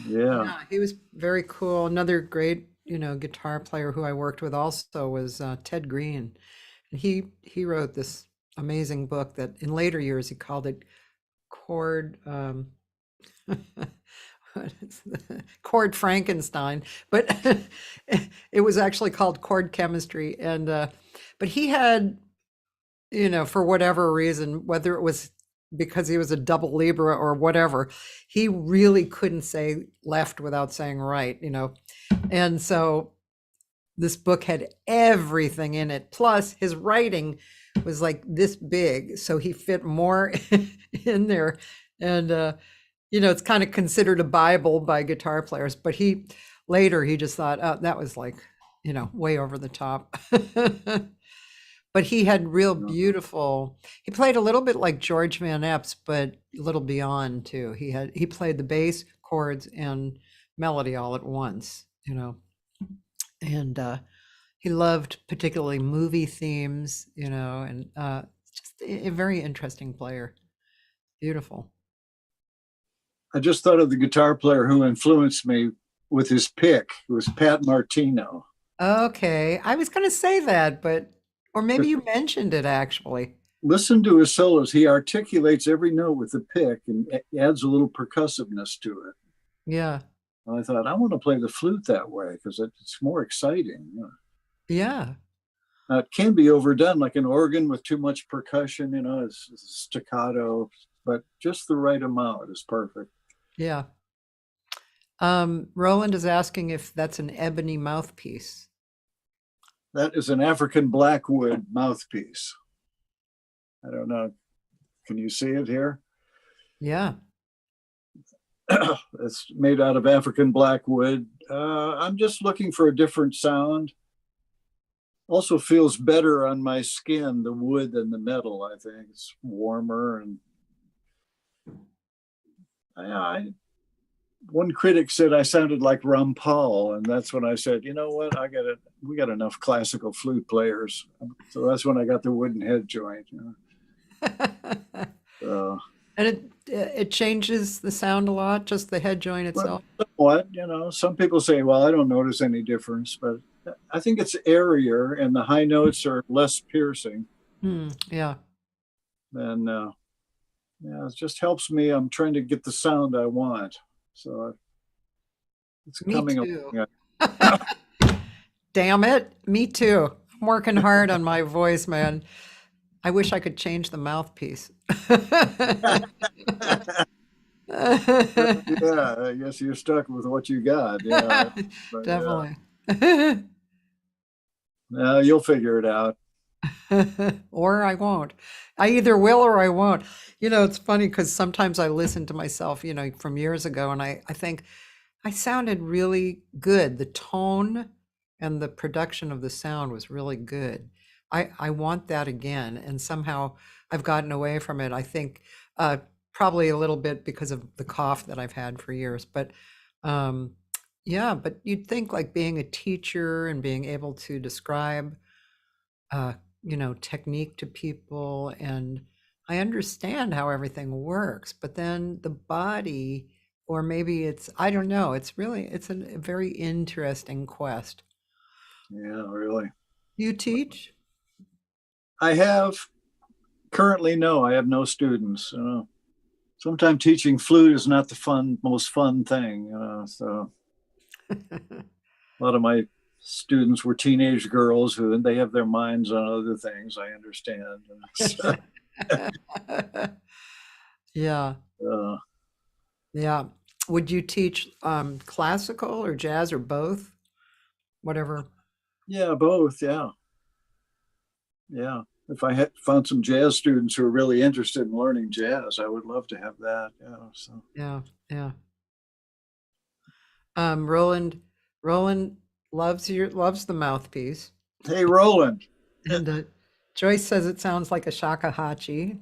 Yeah, he was very cool. Another great, guitar player who I worked with also was Ted Green. And he wrote this amazing book that in later years he called it Chord Chord Frankenstein, but it was actually called Chord Chemistry. And but he had, for whatever reason, whether it was because he was a double Libra or whatever, he really couldn't say left without saying right, And so this book had everything in it. Plus his writing was like this big, so he fit more in there. And it's kind of considered a Bible by guitar players, but he just thought, oh, that was like, way over the top. But he had real beautiful, he played a little bit like George Van Epps, but a little beyond too. He played the bass, chords, and melody all at once, and he loved particularly movie themes, and just a very interesting player. Beautiful. I just thought of the guitar player who influenced me with his pick. It was Pat Martino. Okay, I was going to say that, or maybe you mentioned it actually. Listen to his solos. He articulates every note with the pick and adds a little percussiveness to it. Yeah. And I thought, I want to play the flute that way because it's more exciting. Yeah. Now, it can be overdone, like an organ with too much percussion, it's staccato, but just the right amount is perfect. Yeah. Roland is asking if that's an ebony mouthpiece. That is an African blackwood mouthpiece. I don't know. Can you see it here? Yeah. It's made out of African blackwood. I'm just looking for a different sound. Also feels better on my skin, the wood than the metal, I think. It's warmer. And one critic said I sounded like Rampal, and that's when I said, you know what, we got enough classical flute players. So that's when I got the wooden head joint. And it changes the sound a lot, just the head joint itself. Somewhat, some people say, well, I don't notice any difference, but I think it's airier and the high notes are less piercing. Yeah. And it just helps me. I'm trying to get the sound I want. So it's me coming too. along. Damn it. Me too. I'm working hard on my voice, man. I wish I could change the mouthpiece. Yeah, I guess you're stuck with what you got. Yeah, definitely. You'll figure it out. Or I won't. I either will or I won't. It's funny because sometimes I listen to myself, from years ago, and I think I sounded really good. The tone and the production of the sound was really good. I want that again. And somehow I've gotten away from it. I think probably a little bit because of the cough that I've had for years. But yeah, but you'd think like being a teacher and being able to describe technique to people, and I understand how everything works, but then the body, or maybe I don't know, it's a very interesting quest. Yeah, really. You teach? I have currently, no, I have no students. Sometimes teaching flute is not the most fun thing, so a lot of my students were teenage girls they have their minds on other things. I understand. Yeah. Yeah. Would you teach classical or jazz or both? Whatever. Yeah, both. Yeah. Yeah. If I had found some jazz students who are really interested in learning jazz, I would love to have that. Yeah. So. Yeah. Yeah. Roland loves the mouthpiece. Hey, Roland. And Joyce says it sounds like a shakuhachi.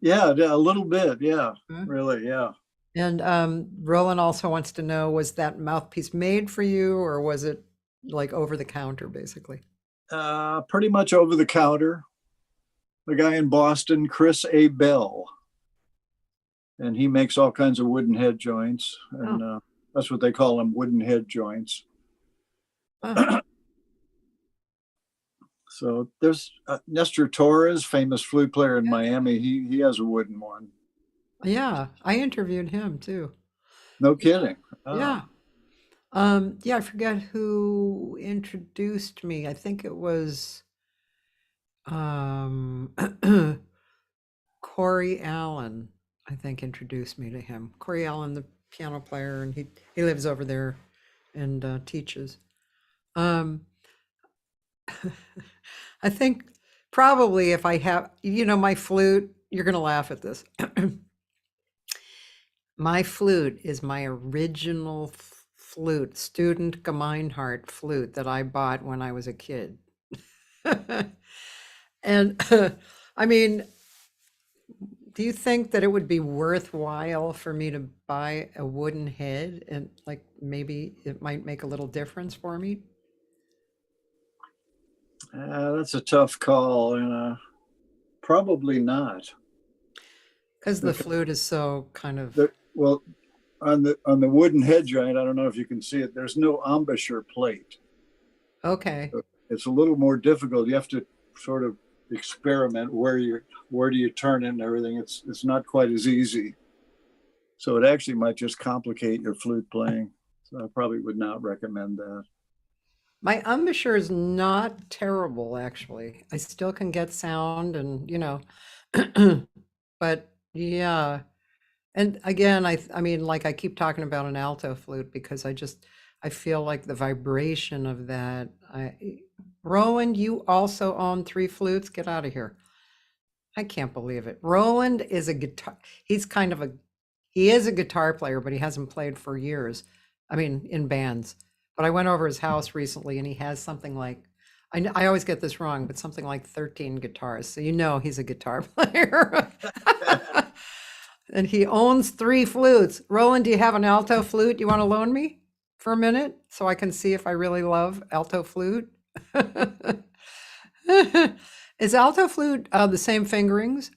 Yeah, a little bit. Yeah, really. Yeah. And Roland also wants to know, was that mouthpiece made for you, or was it like over the counter, basically? Pretty much over the counter. The guy in Boston, Chris A. Bell, and he makes all kinds of wooden head joints, and that's what they call them, wooden head joints. So there's Nestor Torres, famous flute player in Miami. He has a wooden one. Yeah, I interviewed him too. No kidding. Yeah. I forget who introduced me. I think it was Corey Allen, I think, introduced me to him. Corey Allen, the piano player, and he lives over there and teaches. I think probably if I have, my flute, you're going to laugh at this. My flute is my original flute, student Gemeinhardt flute that I bought when I was a kid. And I mean, do you think that it would be worthwhile for me to buy a wooden head and like maybe it might make a little difference for me? That's a tough call, and probably not. Because the flute is so kind of, Well, on the wooden head joint, I don't know if you can see it. There's no embouchure plate. okay. So it's a little more difficult. You have to sort of experiment where do you turn it and everything. It's not quite as easy. So it actually might just complicate your flute playing. So I probably would not recommend that. My embouchure is not terrible, actually. I still can get sound and, but yeah. And again, I mean, like I keep talking about an alto flute because I feel like the vibration of that. Roland, you also own 3 flutes? Get out of here. I can't believe it. Roland is a guitar. He is a guitar player, but he hasn't played for years. I mean, in bands. But I went over his house recently and he has something like, I always get this wrong, but something like 13 guitars. So he's a guitar player. And he owns 3 flutes. Roland, do you have an alto flute you want to loan me for a minute so I can see if I really love alto flute? Is alto flute the same fingerings?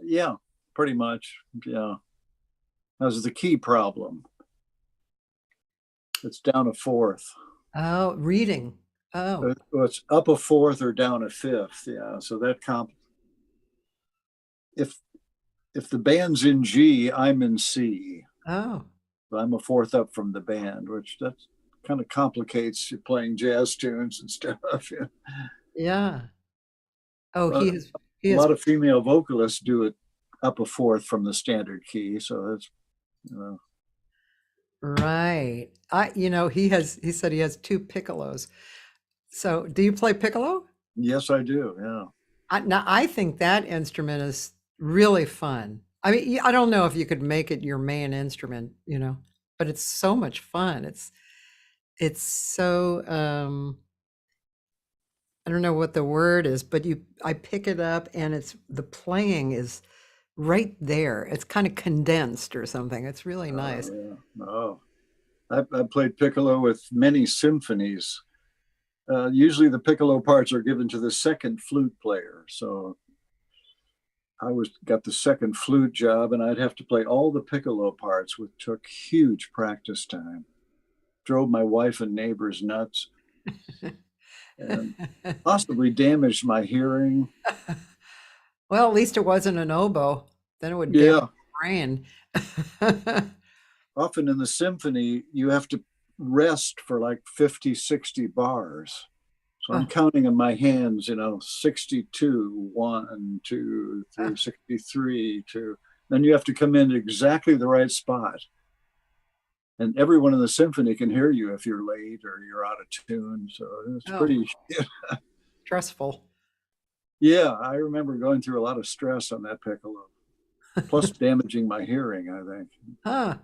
Yeah, pretty much. Yeah. That's the key problem. It's down a fourth. Oh, reading. Oh, Well, it's up a fourth or down a fifth. Yeah. So that if the band's in G, I'm in C. oh, So I'm a fourth up from the band, which that kind of complicates you playing jazz tunes and stuff. Yeah. yeah. Oh, A he has lot of female vocalists do it up a fourth from the standard key. So that's, you know, right. He said he has 2 piccolos. So, do you play piccolo? yes, I do. Yeah. Now, I think that instrument is really fun. I mean, I don't know if you could make it your main instrument, but it's so much fun. It's so I don't know what the word is, but I pick it up and the playing is right there. It's kind of condensed or something. It's really nice. Yeah. Oh, I played piccolo with many symphonies. Usually the piccolo parts are given to the second flute player. So I got the second flute job and I'd have to play all the piccolo parts, which took huge practice time. Drove my wife and neighbors nuts and possibly damaged my hearing. Well, at least it wasn't an oboe. Then it would damage Yeah. your brain. Often in the symphony, you have to rest for like 50, 60 bars. So I'm counting in my hands, 62, 1, 2, 3, 63, 2. Then you have to come in exactly the right spot. And everyone in the symphony can hear you if you're late or you're out of tune. So it's pretty stressful. Yeah, I remember going through a lot of stress on that piccolo, plus damaging my hearing, I think. Huh.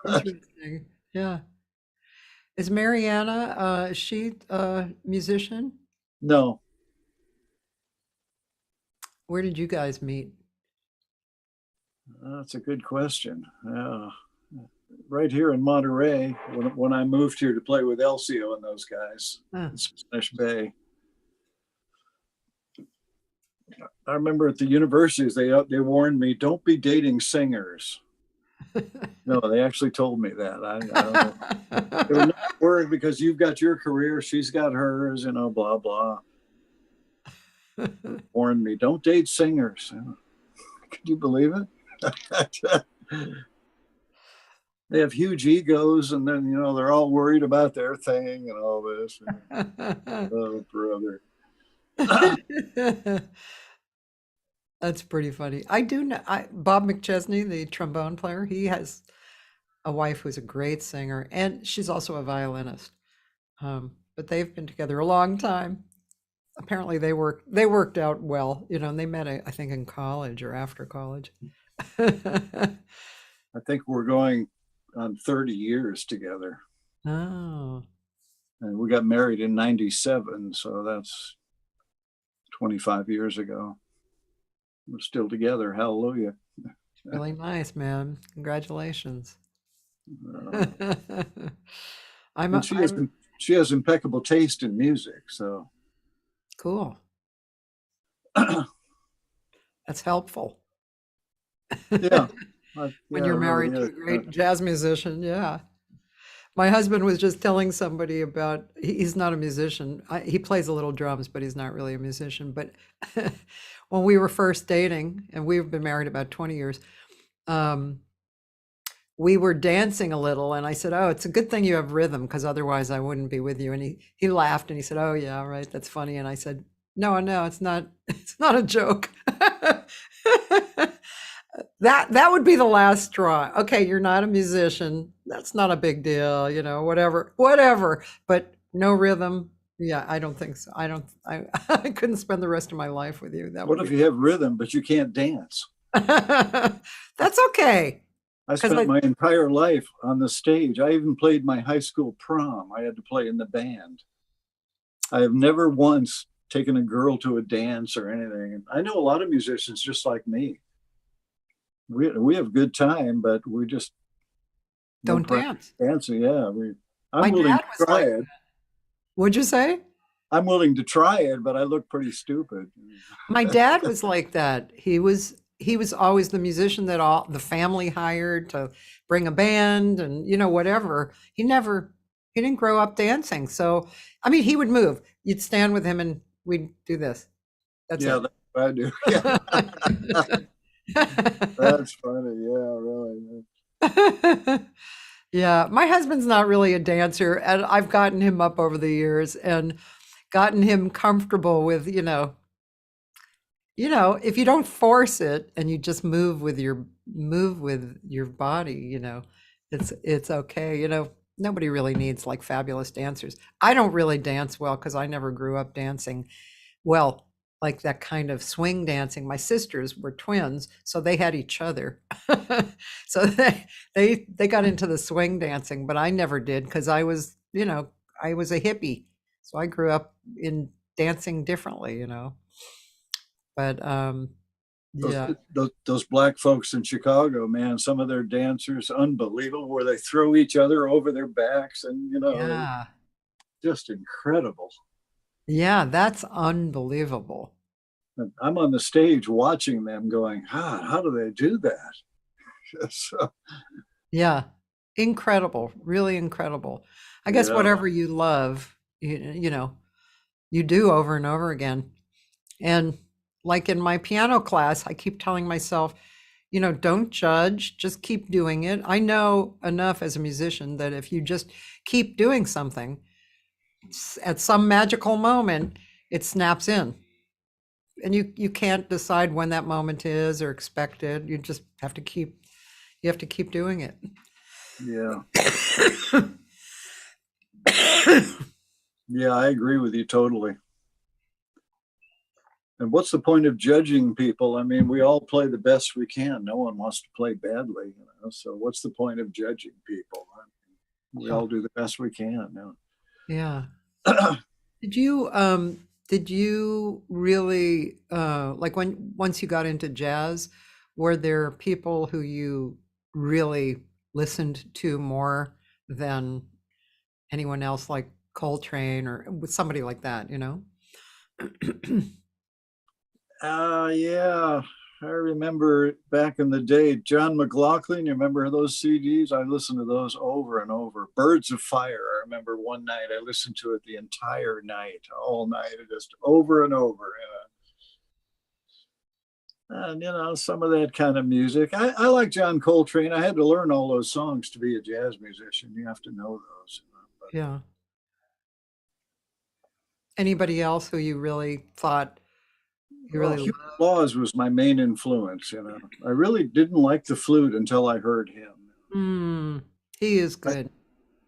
Interesting. Yeah. Is Mariana, is she a musician? No, Where did you guys meet? that's a good question. Right here in Monterey, when I moved here to play with Helcio and those guys in Spanish Bay. I remember at the universities, they warned me, don't be dating singers. No, they actually told me that. I don't know. They were not worried because you've got your career, she's got hers, blah, blah. Warned me, don't date singers. Could you believe it? They have huge egos and then, they're all worried about their thing and all this. Oh, brother. That's pretty funny. I do know Bob McChesney, the trombone player. He has a wife who's a great singer, and she's also a violinist. But they've been together a long time. Apparently, they worked out well. And they met, I think, in college or after college. I think we're going on 30 years together. Oh, And we got married in 97, so that's 25 years ago. We're still together. Hallelujah. really nice, man. Congratulations. Uh, and she has impeccable taste in music, so cool. That's helpful. yeah. When you're married to a great jazz musician, yeah. My husband was just telling somebody about, he's not a musician. He plays a little drums, but he's not really a musician. But when we were first dating, and we've been married about 20 years, we were dancing a little, and I said, "Oh, it's a good thing you have rhythm, because otherwise I wouldn't be with you." And he laughed and he said, "Oh yeah, right, that's funny." And I said, No, it's not. It's not a joke. That would be the last straw. Okay, you're not a musician. That's not a big deal, whatever. But no rhythm. Yeah, I don't think so. I couldn't spend the rest of my life with you. What if you have rhythm, but you can't dance? That's okay. I spent my entire life on the stage. I even played my high school prom. I had to play in the band. I have never once taken a girl to a dance or anything. I know a lot of musicians just like me. We have a good time, but we just don't dance. Dancing, yeah. I'm willing to try it. What'd you say? I'm willing to try it, but I look pretty stupid. My dad was like that. He was always the musician that all the family hired to bring a band and whatever. He didn't grow up dancing. So I mean, he would move. You'd stand with him and we'd do this. That's it. That's what I do. Yeah. That's funny. Yeah, really. Yeah, my husband's not really a dancer, and I've gotten him up over the years and gotten him comfortable with, if you don't force it and you just move with your body, it's okay. Nobody really needs like fabulous dancers. I don't really dance well because I never grew up dancing well, like that kind of swing dancing. My sisters were twins, so they had each other. So they got into the swing dancing, but I never did because I was a hippie. So I grew up in dancing differently, But yeah. Those black folks in Chicago, man, some of their dancers, unbelievable, where they throw each other over their backs and, Yeah. just incredible. Yeah, that's unbelievable. And I'm on the stage watching them going, how do they do that? So, yeah, incredible, really incredible. I guess whatever you love, you do over and over again. And like in my piano class, I keep telling myself, don't judge, just keep doing it. I know enough as a musician that if you just keep doing something, at some magical moment, it snaps in. And you can't decide when that moment is or expect it. You just have to keep doing it. Yeah. Yeah, I agree with you totally. And what's the point of judging people? I mean, we all play the best we can. No one wants to play badly, so what's the point of judging people? I mean, we all do the best we can. Yeah. Did you really like once you got into jazz, were there people who you really listened to more than anyone else, like Coltrane or somebody like that, Yeah, I remember back in the day, John McLaughlin, you remember those CDs? I listened to those over and over. Birds of Fire, I remember one night I listened to it the entire night, all night, just over and over. And some of that kind of music. I like John Coltrane. I had to learn all those songs to be a jazz musician. You have to know those. Yeah. Anybody else who you really thought you really Hubert Laws was my main influence. I really didn't like the flute until I heard him. He is good.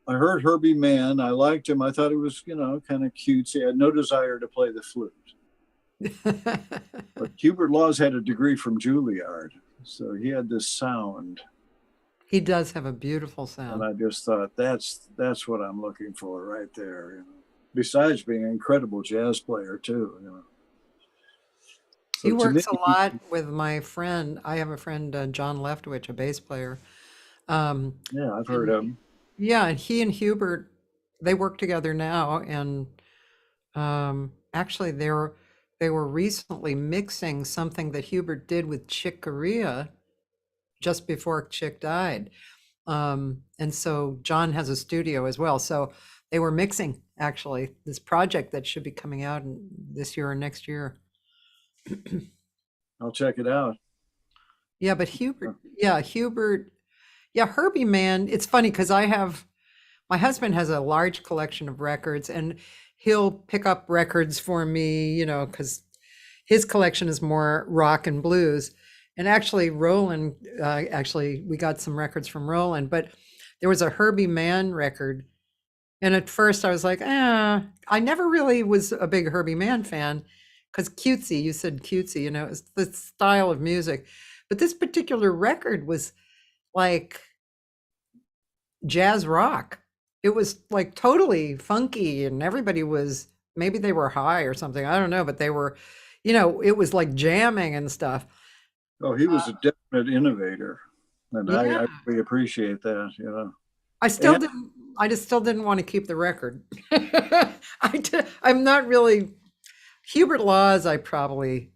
I heard Herbie Mann. I liked him. I thought he was, kind of cutesy. I had no desire to play the flute. But Hubert Laws had a degree from Juilliard. So he had this sound, He does have a beautiful and sound. I just thought that's what I'm looking for right there. You know? Besides being an incredible jazz player too. You know? He So to me, works a lot with my friend. I have a friend, John Leftwich, a bass player. Um, yeah, I've heard and of him. yeah, and he and Hubert, they work together now, and actually they were recently mixing something that Hubert did with Chick Corea just before Chick died. And so John has a studio as well. So they were mixing actually this project that should be coming out this year or next year. I'll check it out. Yeah, but Hubert, yeah, Herbie, man, it's funny because my husband has a large collection of records, and he'll pick up records for me, because his collection is more rock and blues. And actually, Roland, we got some records from Roland, but there was a Herbie Mann record. And at first I was like, I never really was a big Herbie Mann fan because cutesy, you said cutesy, it's the style of music. But this particular record was like jazz rock. It was like totally funky, and everybody was, maybe they were high or something. I don't know, but they were, it was like jamming and stuff. Oh, he was a definite innovator, and Yeah. I really appreciate that. You know, I just still didn't want to keep the record. I'm not really, Hubert Laws, I probably,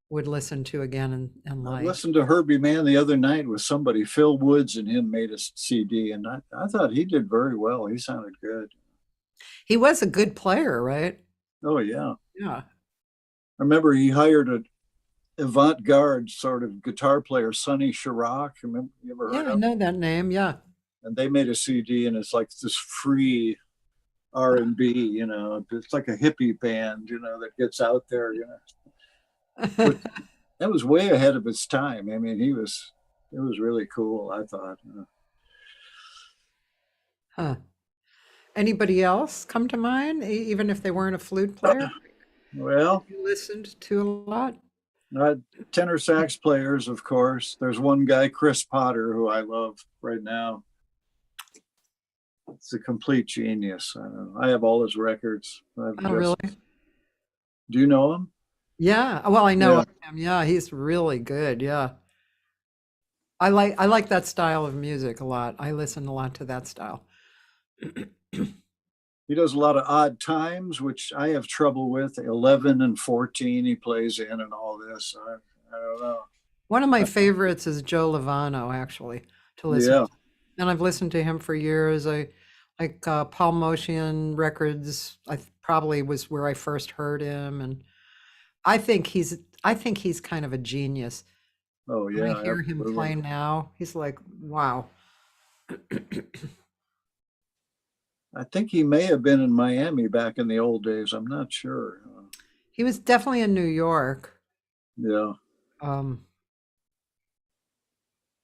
would listen to again and I like. listened to Herbie Mann the other night with somebody. Phil Woods and him made a CD, and I thought he did very well. He sounded good. He was a good player, right? Oh yeah, Yeah. I remember he hired a avant-garde sort of guitar player, Sonny Chirac. You ever heard Yeah, I of him? know that name. Yeah. And they made a CD, and it's like this free R&B. You know, it's like a hippie band. You know, that gets out there. You know, but that was way ahead of its time. I mean, it was really cool. I thought. Huh. Anybody else come to mind, even if they weren't a flute player? Well, You listened to a lot? tenor sax players, of course. There's one guy, Chris Potter, who I love right now. It's a complete genius. I have all his records. Oh, really? Do you know him? Yeah. Well, I know Yeah. of him. Yeah, he's really good. Yeah. I like that style of music a lot. I listen a lot to that style. He does a lot of odd times, which I have trouble with. 11 and 14 he plays in and all this. I don't know. One of my favorites is Joe Lovano, actually, to listen Yeah. to. And I've listened to him for years. I like Paul Motian records. I probably was where I first heard him, and I think he's kind of a genius. Oh, When yeah. I hear him Absolutely. play now, he's like, wow. I think he may have been in Miami back in the old days. I'm not sure. He was definitely in New York. Yeah. Um,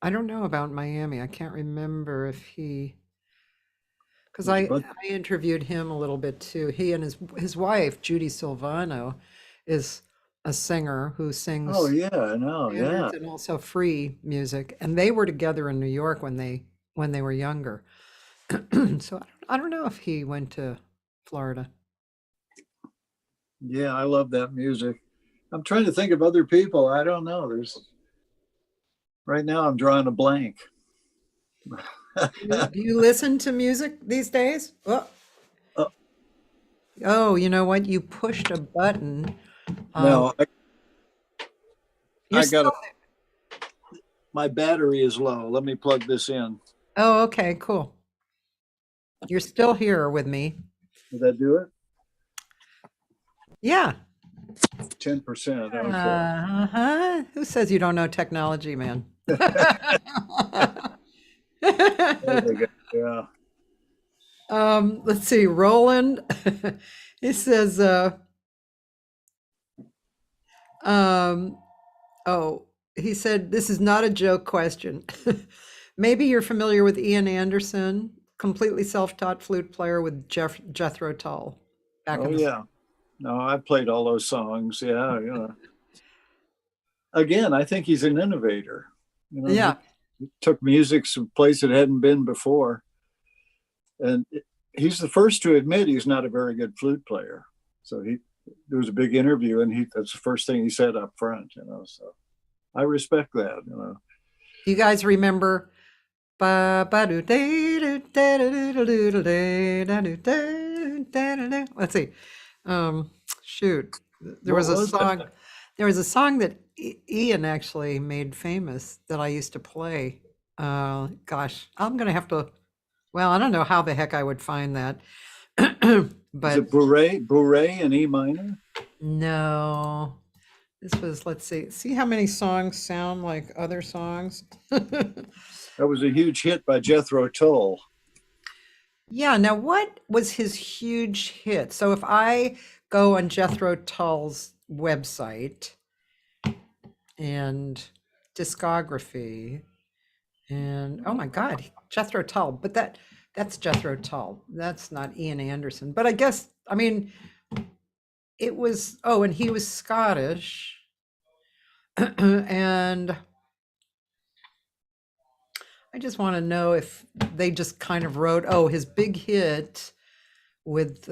I don't know about Miami. I can't remember if because But I interviewed him a little bit too. He and his wife, Judy Silvano, is a singer who sings oh, yeah, I know. Yeah. standards and also free music. And they were together in New York when they were younger. So I don't know if he went to Florida. Yeah, I love that music. I'm trying to think of other people. I don't know. Right now I'm drawing a blank. Do you listen to music these days? Oh. Oh, you know what? You pushed a button. No, You're I got still my battery is low. Let me plug this in. Oh, okay, cool. You're still here with me. Did that do it? Yeah. 10%. Okay. Uh-huh. Who says you don't know technology, man? There we go. Yeah. Let's see, Roland. He says, he said, this is not a joke question. Maybe you're familiar with Ian Anderson, completely self-taught flute player with Jethro Tull. Oh, yeah. No, I played all those songs. Yeah. again, I think he's an innovator. You know, Yeah. he took music some place it hadn't been before. And he's the first to admit he's not a very good flute player. So there was a big interview, and that's the first thing he said up front, you know. So I respect that, you know. Do you guys remember? Let's see. Shoot. There What was a was song. that? There was a song that Ian actually made famous that I used to play. Gosh, I'm gonna have to. Well, I don't know how the heck I would find that. Is But it Bourrée in E minor? no, this was, let's see how many songs sound like other songs. That was a huge hit by Jethro Tull. Yeah, now what was his huge hit? So if I go on Jethro Tull's website and discography, and oh my God, Jethro Tull, but that's Jethro Tull. That's not Ian Anderson. But I guess, I mean, it was, oh, and he was Scottish. And I just want to know if they just kind of wrote, oh, his big hit with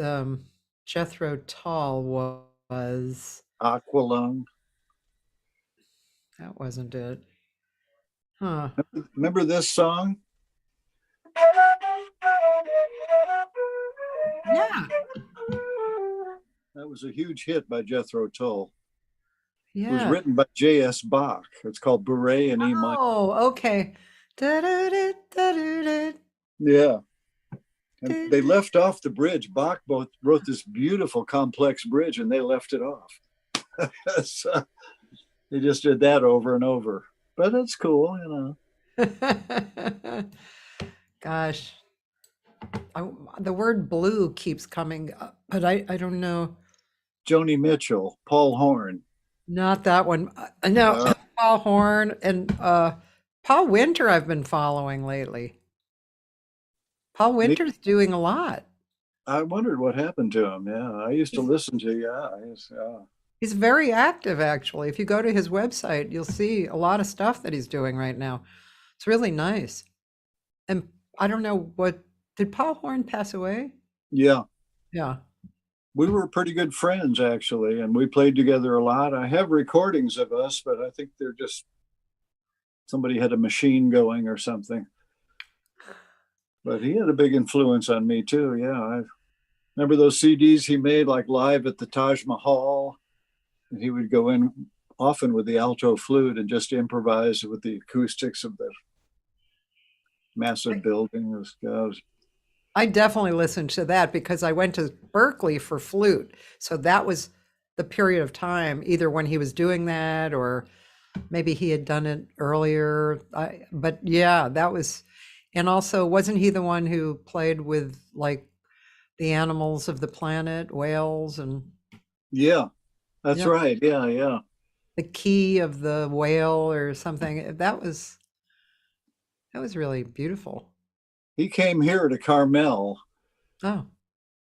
Jethro Tull was, Aqualung. that wasn't it. Huh. Remember this song? Yeah. That was a huge hit by Jethro Tull. It was Yeah. written by J.S. Bach. It's called Bourrée in E minor. Oh, okay. Yeah. And they left off the bridge. Bach both wrote this beautiful, complex bridge, and they left it off. So they just did that over and over. But that's cool, you know. Gosh, the word blue keeps coming up, but I don't know. Joni Mitchell, Paul Horn. Not that one. No, Paul Horn and Paul Winter I've been following lately. Paul Winter's doing a lot. I wondered what happened to him. Yeah, I used to listen to. Yeah. He's very active, actually. If you go to his website, you'll see a lot of stuff that he's doing right now. It's really nice. And I don't know did Paul Horn pass away? Yeah. Yeah. We were pretty good friends, actually, and we played together a lot. I have recordings of us, but I think they're just somebody had a machine going or something. But he had a big influence on me too. Yeah, I remember those CDs he made, like Live at the Taj Mahal. And he would go in often with the alto flute and just improvise with the acoustics of the massive building. It was, I definitely listened to that because I went to Berkeley for flute. So that was the period of time, either when he was doing that or maybe he had done it earlier. But yeah, that was, and also wasn't he the one who played with like the animals of the planet, whales and yeah, that's right. Yeah. the key of the whale or something. That was really beautiful. He came here to Carmel. Oh.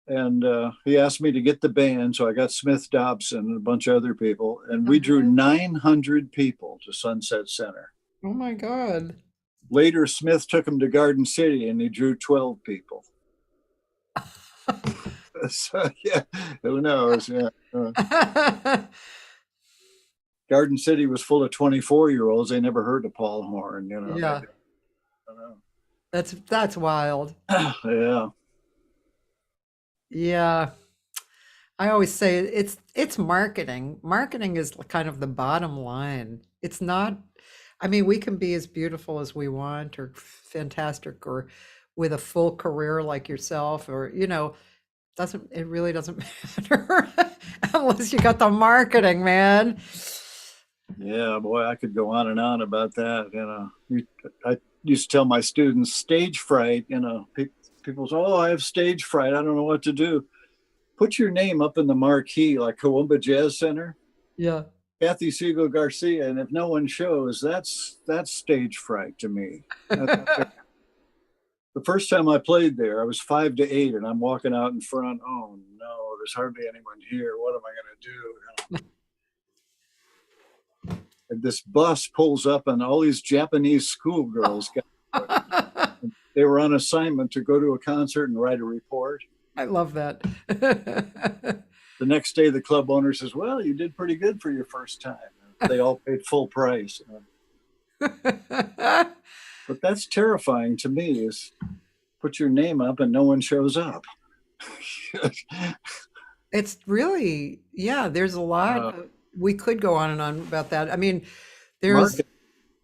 And he asked me to get the band. So I got Smith Dobson and a bunch of other people. And we drew 900 people to Sunset Center. Oh my God. Later, Smith took him to Garden City and he drew 12 people. So, yeah, who knows? Yeah. Garden City was full of 24-year-olds. They never heard of Paul Horn, you know. Yeah. That's wild. Yeah. Yeah. I always say it's marketing. Marketing is kind of the bottom line. It's not, I mean, we can be as beautiful as we want or fantastic or with a full career like yourself or, you know, it really doesn't matter unless you got the marketing, man. Yeah, boy, I could go on and on about that. You know, I used to tell my students stage fright, you know, people say, oh, I have stage fright. I don't know what to do. Put your name up in the marquee like Kawumba Jazz Center. Yeah. Cathy Segal-Garcia. And if no one shows, that's stage fright to me. The first time I played there, I was 5 to 8 and I'm walking out in front. Oh no, there's hardly anyone here. What am I going to do? And this bus pulls up, and all these Japanese schoolgirls they were on assignment to go to a concert and write a report. I love that. The next day, the club owner says, "Well, you did pretty good for your first time." They all paid full price. But that's terrifying to me, is put your name up and no one shows up. It's really, yeah, there's a lot. We could go on and on about that. I mean, there's,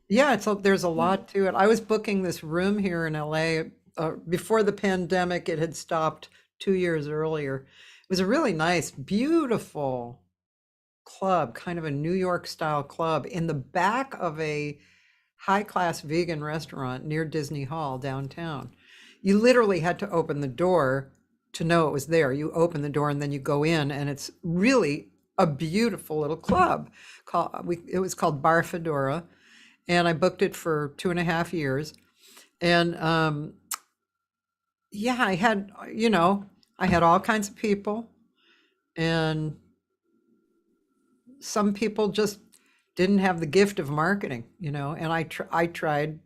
yeah, there's a lot to it. I was booking this room here in LA before the pandemic. It had stopped 2 years earlier. It was a really nice, beautiful club, kind of a New York style club in the back of a high-class vegan restaurant near Disney Hall downtown. You literally had to open the door to know it was there. You open the door and then you go in, and it's really a beautiful little club. It was called Bar Fedora, and I booked it for 2.5 years. And yeah, I had all kinds of people, and some people just didn't have the gift of marketing, and I tried,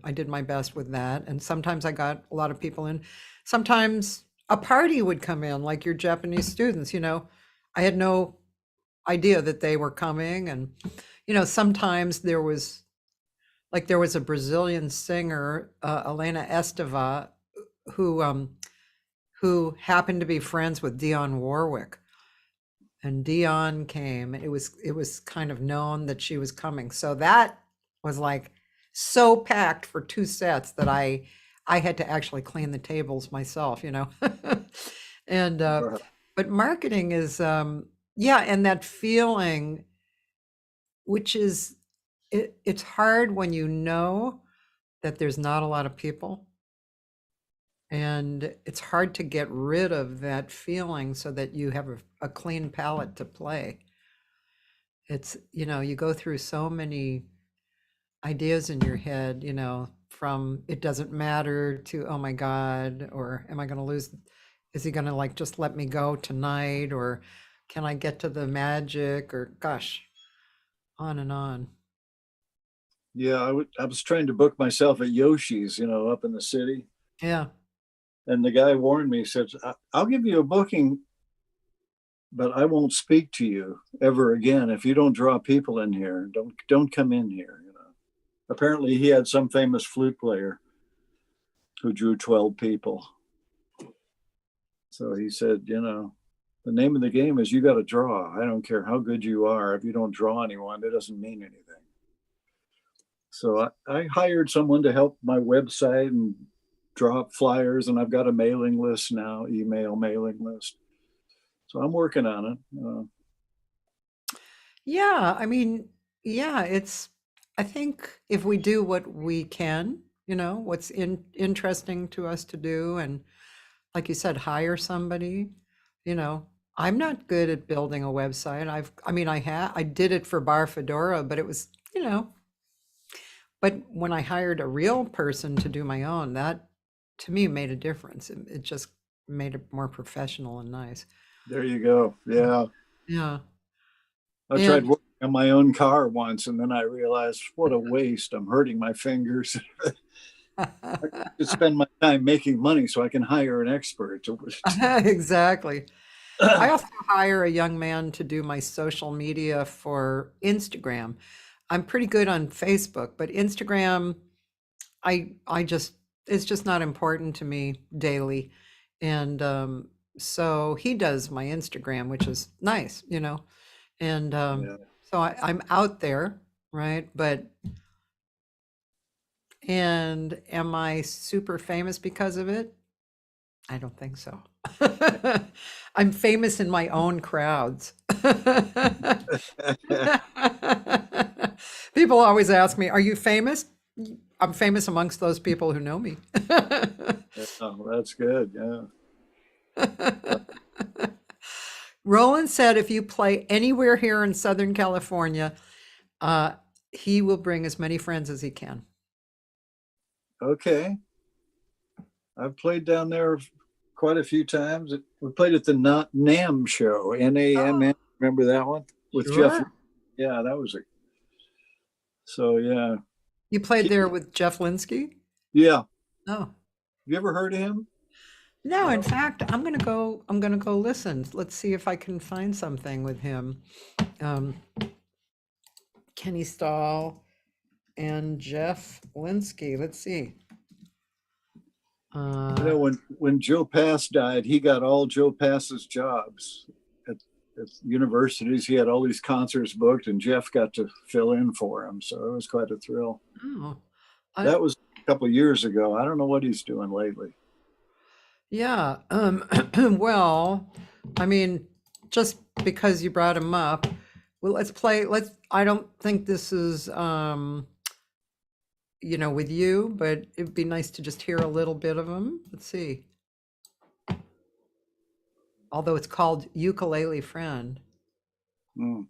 I did my best with that. And sometimes I got a lot of people in. Sometimes a party would come in, like your Japanese students, I had no idea that they were coming. And, sometimes there was a Brazilian singer, Helena Esteva, who happened to be friends with Dionne Warwick. And Dionne came. It was kind of known that she was coming. So that was like so packed for 2 sets that I had to actually clean the tables myself, And but marketing is and that feeling, which is it's hard when you know that there's not a lot of people. And it's hard to get rid of that feeling so that you have a clean palette to play. It's, you go through so many ideas in your head, from it doesn't matter to, oh my God, or am I going to lose? Is he going to just let me go tonight? Or can I get to the magic? Or gosh, on and on. Yeah, I was trying to book myself at Yoshi's, up in the city. Yeah. And the guy warned me, said, "I'll give you a booking, but I won't speak to you ever again. If you don't draw people in here, don't come in here." Apparently he had some famous flute player who drew 12 people. So he said, the name of the game is you got to draw. I don't care how good you are. If you don't draw anyone, it doesn't mean anything. So I hired someone to help my website and draw up flyers, and I've got a mailing list now, email mailing list. So I'm working on it. Yeah, I mean, yeah, I think if we do what we can, what's interesting to us to do, and like you said, hire somebody, I'm not good at building a website. I did it for Bar Fedora, but it was, but when I hired a real person to do my own, that to me made a difference. It just made it more professional and nice. There you go. Yeah. Yeah. I tried working on my own car once, and then I realized what a waste. I'm hurting my fingers. I could spend my time making money so I can hire an expert. Exactly. I also hire a young man to do my social media for Instagram. I'm pretty good on Facebook, but Instagram, it's just not important to me daily. And so he does my Instagram, which is nice, and so I'm out there, right? And am I super famous because of it? I don't think so. I'm famous in my own crowds. People always ask me, are you famous? I'm famous amongst those people who know me. Oh, that's good. Yeah. Roland said if you play anywhere here in Southern California, he will bring as many friends as he can. Okay. I've played down there quite a few times. We played at the NAM show, NAMN. Remember that one? With Sure. Jeff. Yeah, that was So yeah, You played there with Jeff Linski? yeah. Oh. You ever heard of him? No, in fact, I'm gonna go listen. Let's see if I can find something with him. Um, Kenny Stahl and Jeff Linski. Let's see. You know, when Joe Pass died, he got all Joe Pass's jobs at universities. He had all these concerts booked, and Jeff got to fill in for him. So it was quite a thrill. Oh, That was a couple of years ago. I don't know what he's doing lately. yeah. Well, I mean, just because you brought him up, well, let's play. I don't think this is, with you, but it'd be nice to just hear a little bit of him. Let's see. Although it's called Ukulele Friend. Mm.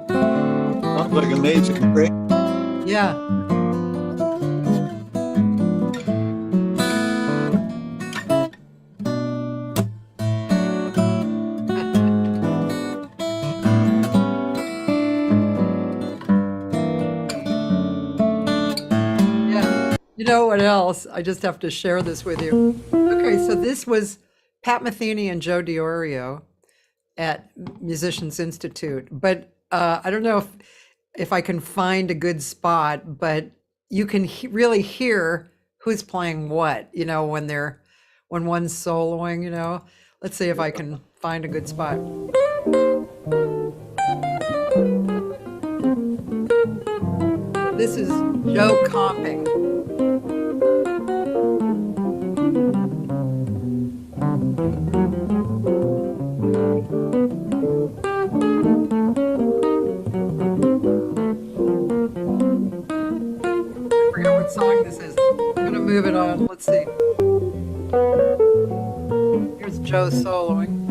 Sounds like Amazing Grace. Yeah. Yeah. You know what else? I just have to share this with you. Okay, so this was Pat Metheny and Joe DiOrio at Musicians Institute, but I don't know if I can find a good spot, but you can really hear who's playing what, when one's soloing, Let's see if I can find a good spot. This is Joe comping. I forget what song this is. I'm gonna move it on. Let's see. Here's Joe soloing.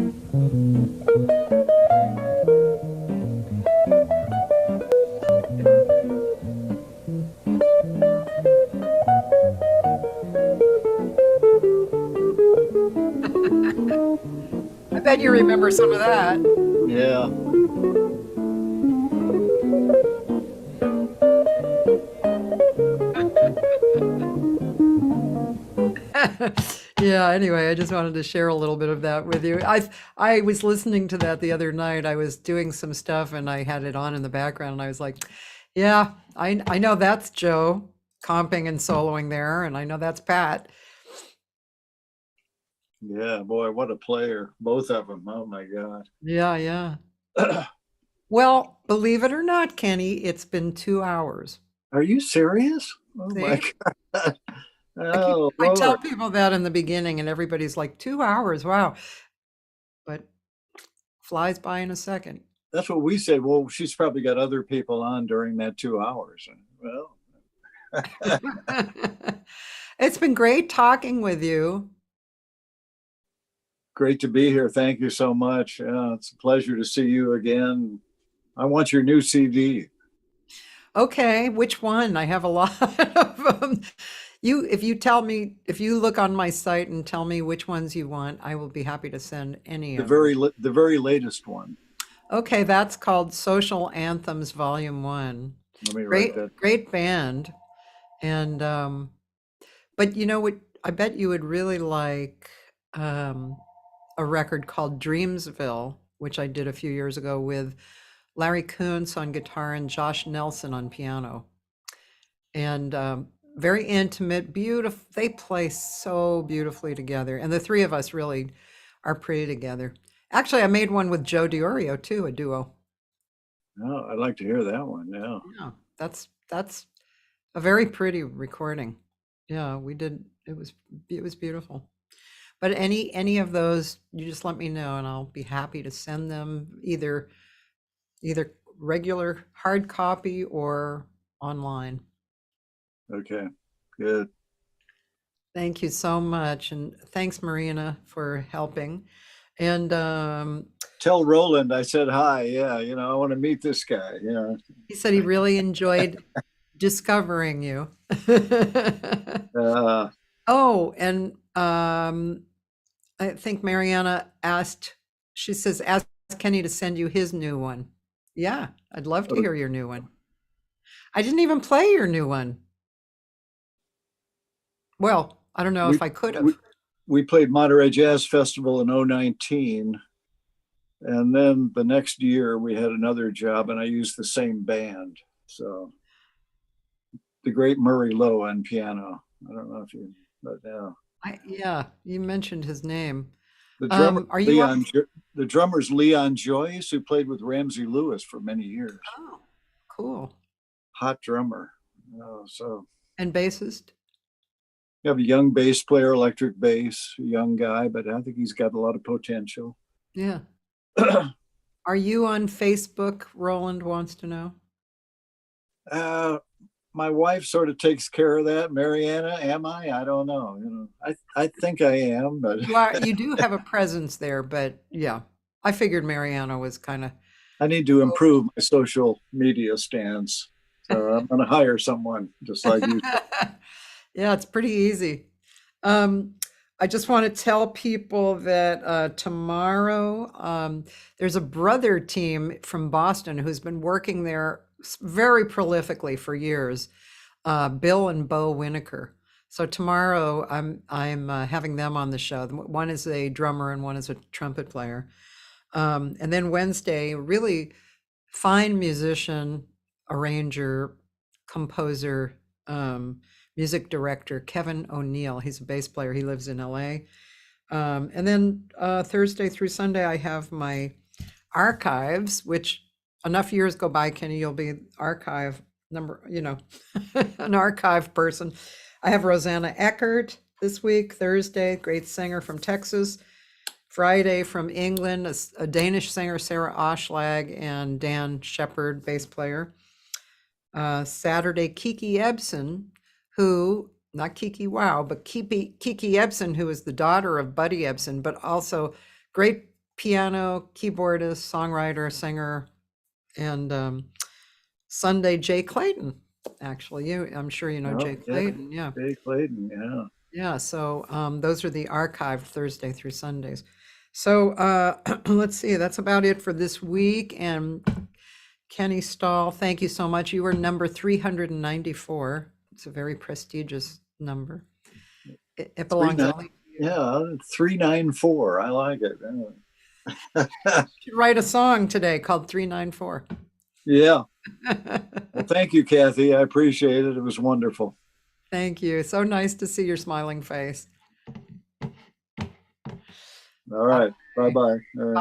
I bet you remember some of that. Yeah. Yeah, anyway, I just wanted to share a little bit of that with you. I was listening to that the other night. I was doing some stuff and I had it on in the background and I was like, yeah, I know that's Joe comping and soloing there, and I know that's Pat. Yeah, boy, what a player. Both of them. Oh my God. Yeah, yeah. Well, believe it or not, Kenny, it's been 2 hours. Are you serious? Oh my See? God. I Oh, tell Lord. people that in the beginning, and everybody's like, 2 hours, wow. But flies by in a second. That's what we say. Well, she's probably got other people on during that 2 hours. Well, It's been great talking with you. great to be here. Thank you so much. It's a pleasure to see you again. I want your new CD. Okay, which one? I have a lot of them. If you look on my site and tell me which ones you want, I will be happy to send any The of them. the very latest one. Okay, that's called Social Anthems Volume 1. Let me write that. Great band. And but you know what? I bet you would really like a record called Dreamsville, which I did a few years ago with Larry Kuntz on guitar and Josh Nelson on piano. And very intimate, beautiful. They play so beautifully together. And the three of us really are pretty together. Actually, I made one with Joe DiOrio too, a duo. Oh, I'd like to hear that one. Yeah. Yeah, that's a very pretty recording. Yeah, we did. It was beautiful. But any of those, you just let me know, and I'll be happy to send them either regular hard copy or online. Okay. Good. Thank you so much. And thanks, Marina, for helping. And Tell Roland I said hi. Yeah, I want to meet this guy. Yeah. he said he really enjoyed discovering you. Uh, Oh, and I think Mariana asked, she says, ask Kenny to send you his new one. Yeah, I'd love to hear your new one. I didn't even play your new one. Well, I don't know if I could have. We played Monterey Jazz Festival in 2019. And then the next year we had another job and I used the same band. So the great Murray Lowe on piano. I don't know if you, but yeah. Yeah, you mentioned his name. The drummer, are you on? the drummer's Leon Joyce, who played with Ramsey Lewis for many years. Oh, cool. Hot drummer. So. And bassist? You have a young bass player, electric bass, a young guy, but I think he's got a lot of potential. Yeah. Are you on Facebook? Roland wants to know. My wife sort of takes care of that. Mariana, am I? I don't know. I think I am, but You do have a presence there, but yeah, I figured Mariana was kind of. I need to improve my social media stance. So I'm going to hire someone just like you. Yeah, it's pretty easy. I just want to tell people that tomorrow there's a brother team from Boston who's been working there very prolifically for years, Bill and Bo Winokur. So tomorrow I'm having them on the show. One is a drummer and one is a trumpet player. And then Wednesday, really fine musician, arranger, composer, music director, Kevin O'Neill. He's a bass player. He lives in LA. And then Thursday through Sunday, I have my archives, which enough years go by, Kenny, you'll be archive number, an archive person. I have Rosanna Eckert this week, Thursday, great singer from Texas. Friday from England, a Danish singer, Sarah Oshlag, and Dan Shepard, bass player. Saturday, Kiki Ebsen, who, not Kiki Wow, but Kiki Ebsen, who is the daughter of Buddy Ebsen, but also great piano, keyboardist, songwriter, singer. And Sunday, Jay Clayton, actually. I'm sure you know Jay Clayton, yeah. Jay Clayton, yeah. Yeah, so those are the archived Thursday through Sundays. So let's see, that's about it for this week. And Kenny Stahl, thank you so much. You were number 394. It's a very prestigious number. It belongs only to you. Yeah, 394. I like it. You should write a song today called 394. Yeah. Well, thank you, Cathy. I appreciate it. It was wonderful. Thank you. So nice to see your smiling face. All right. Bye-bye. All right.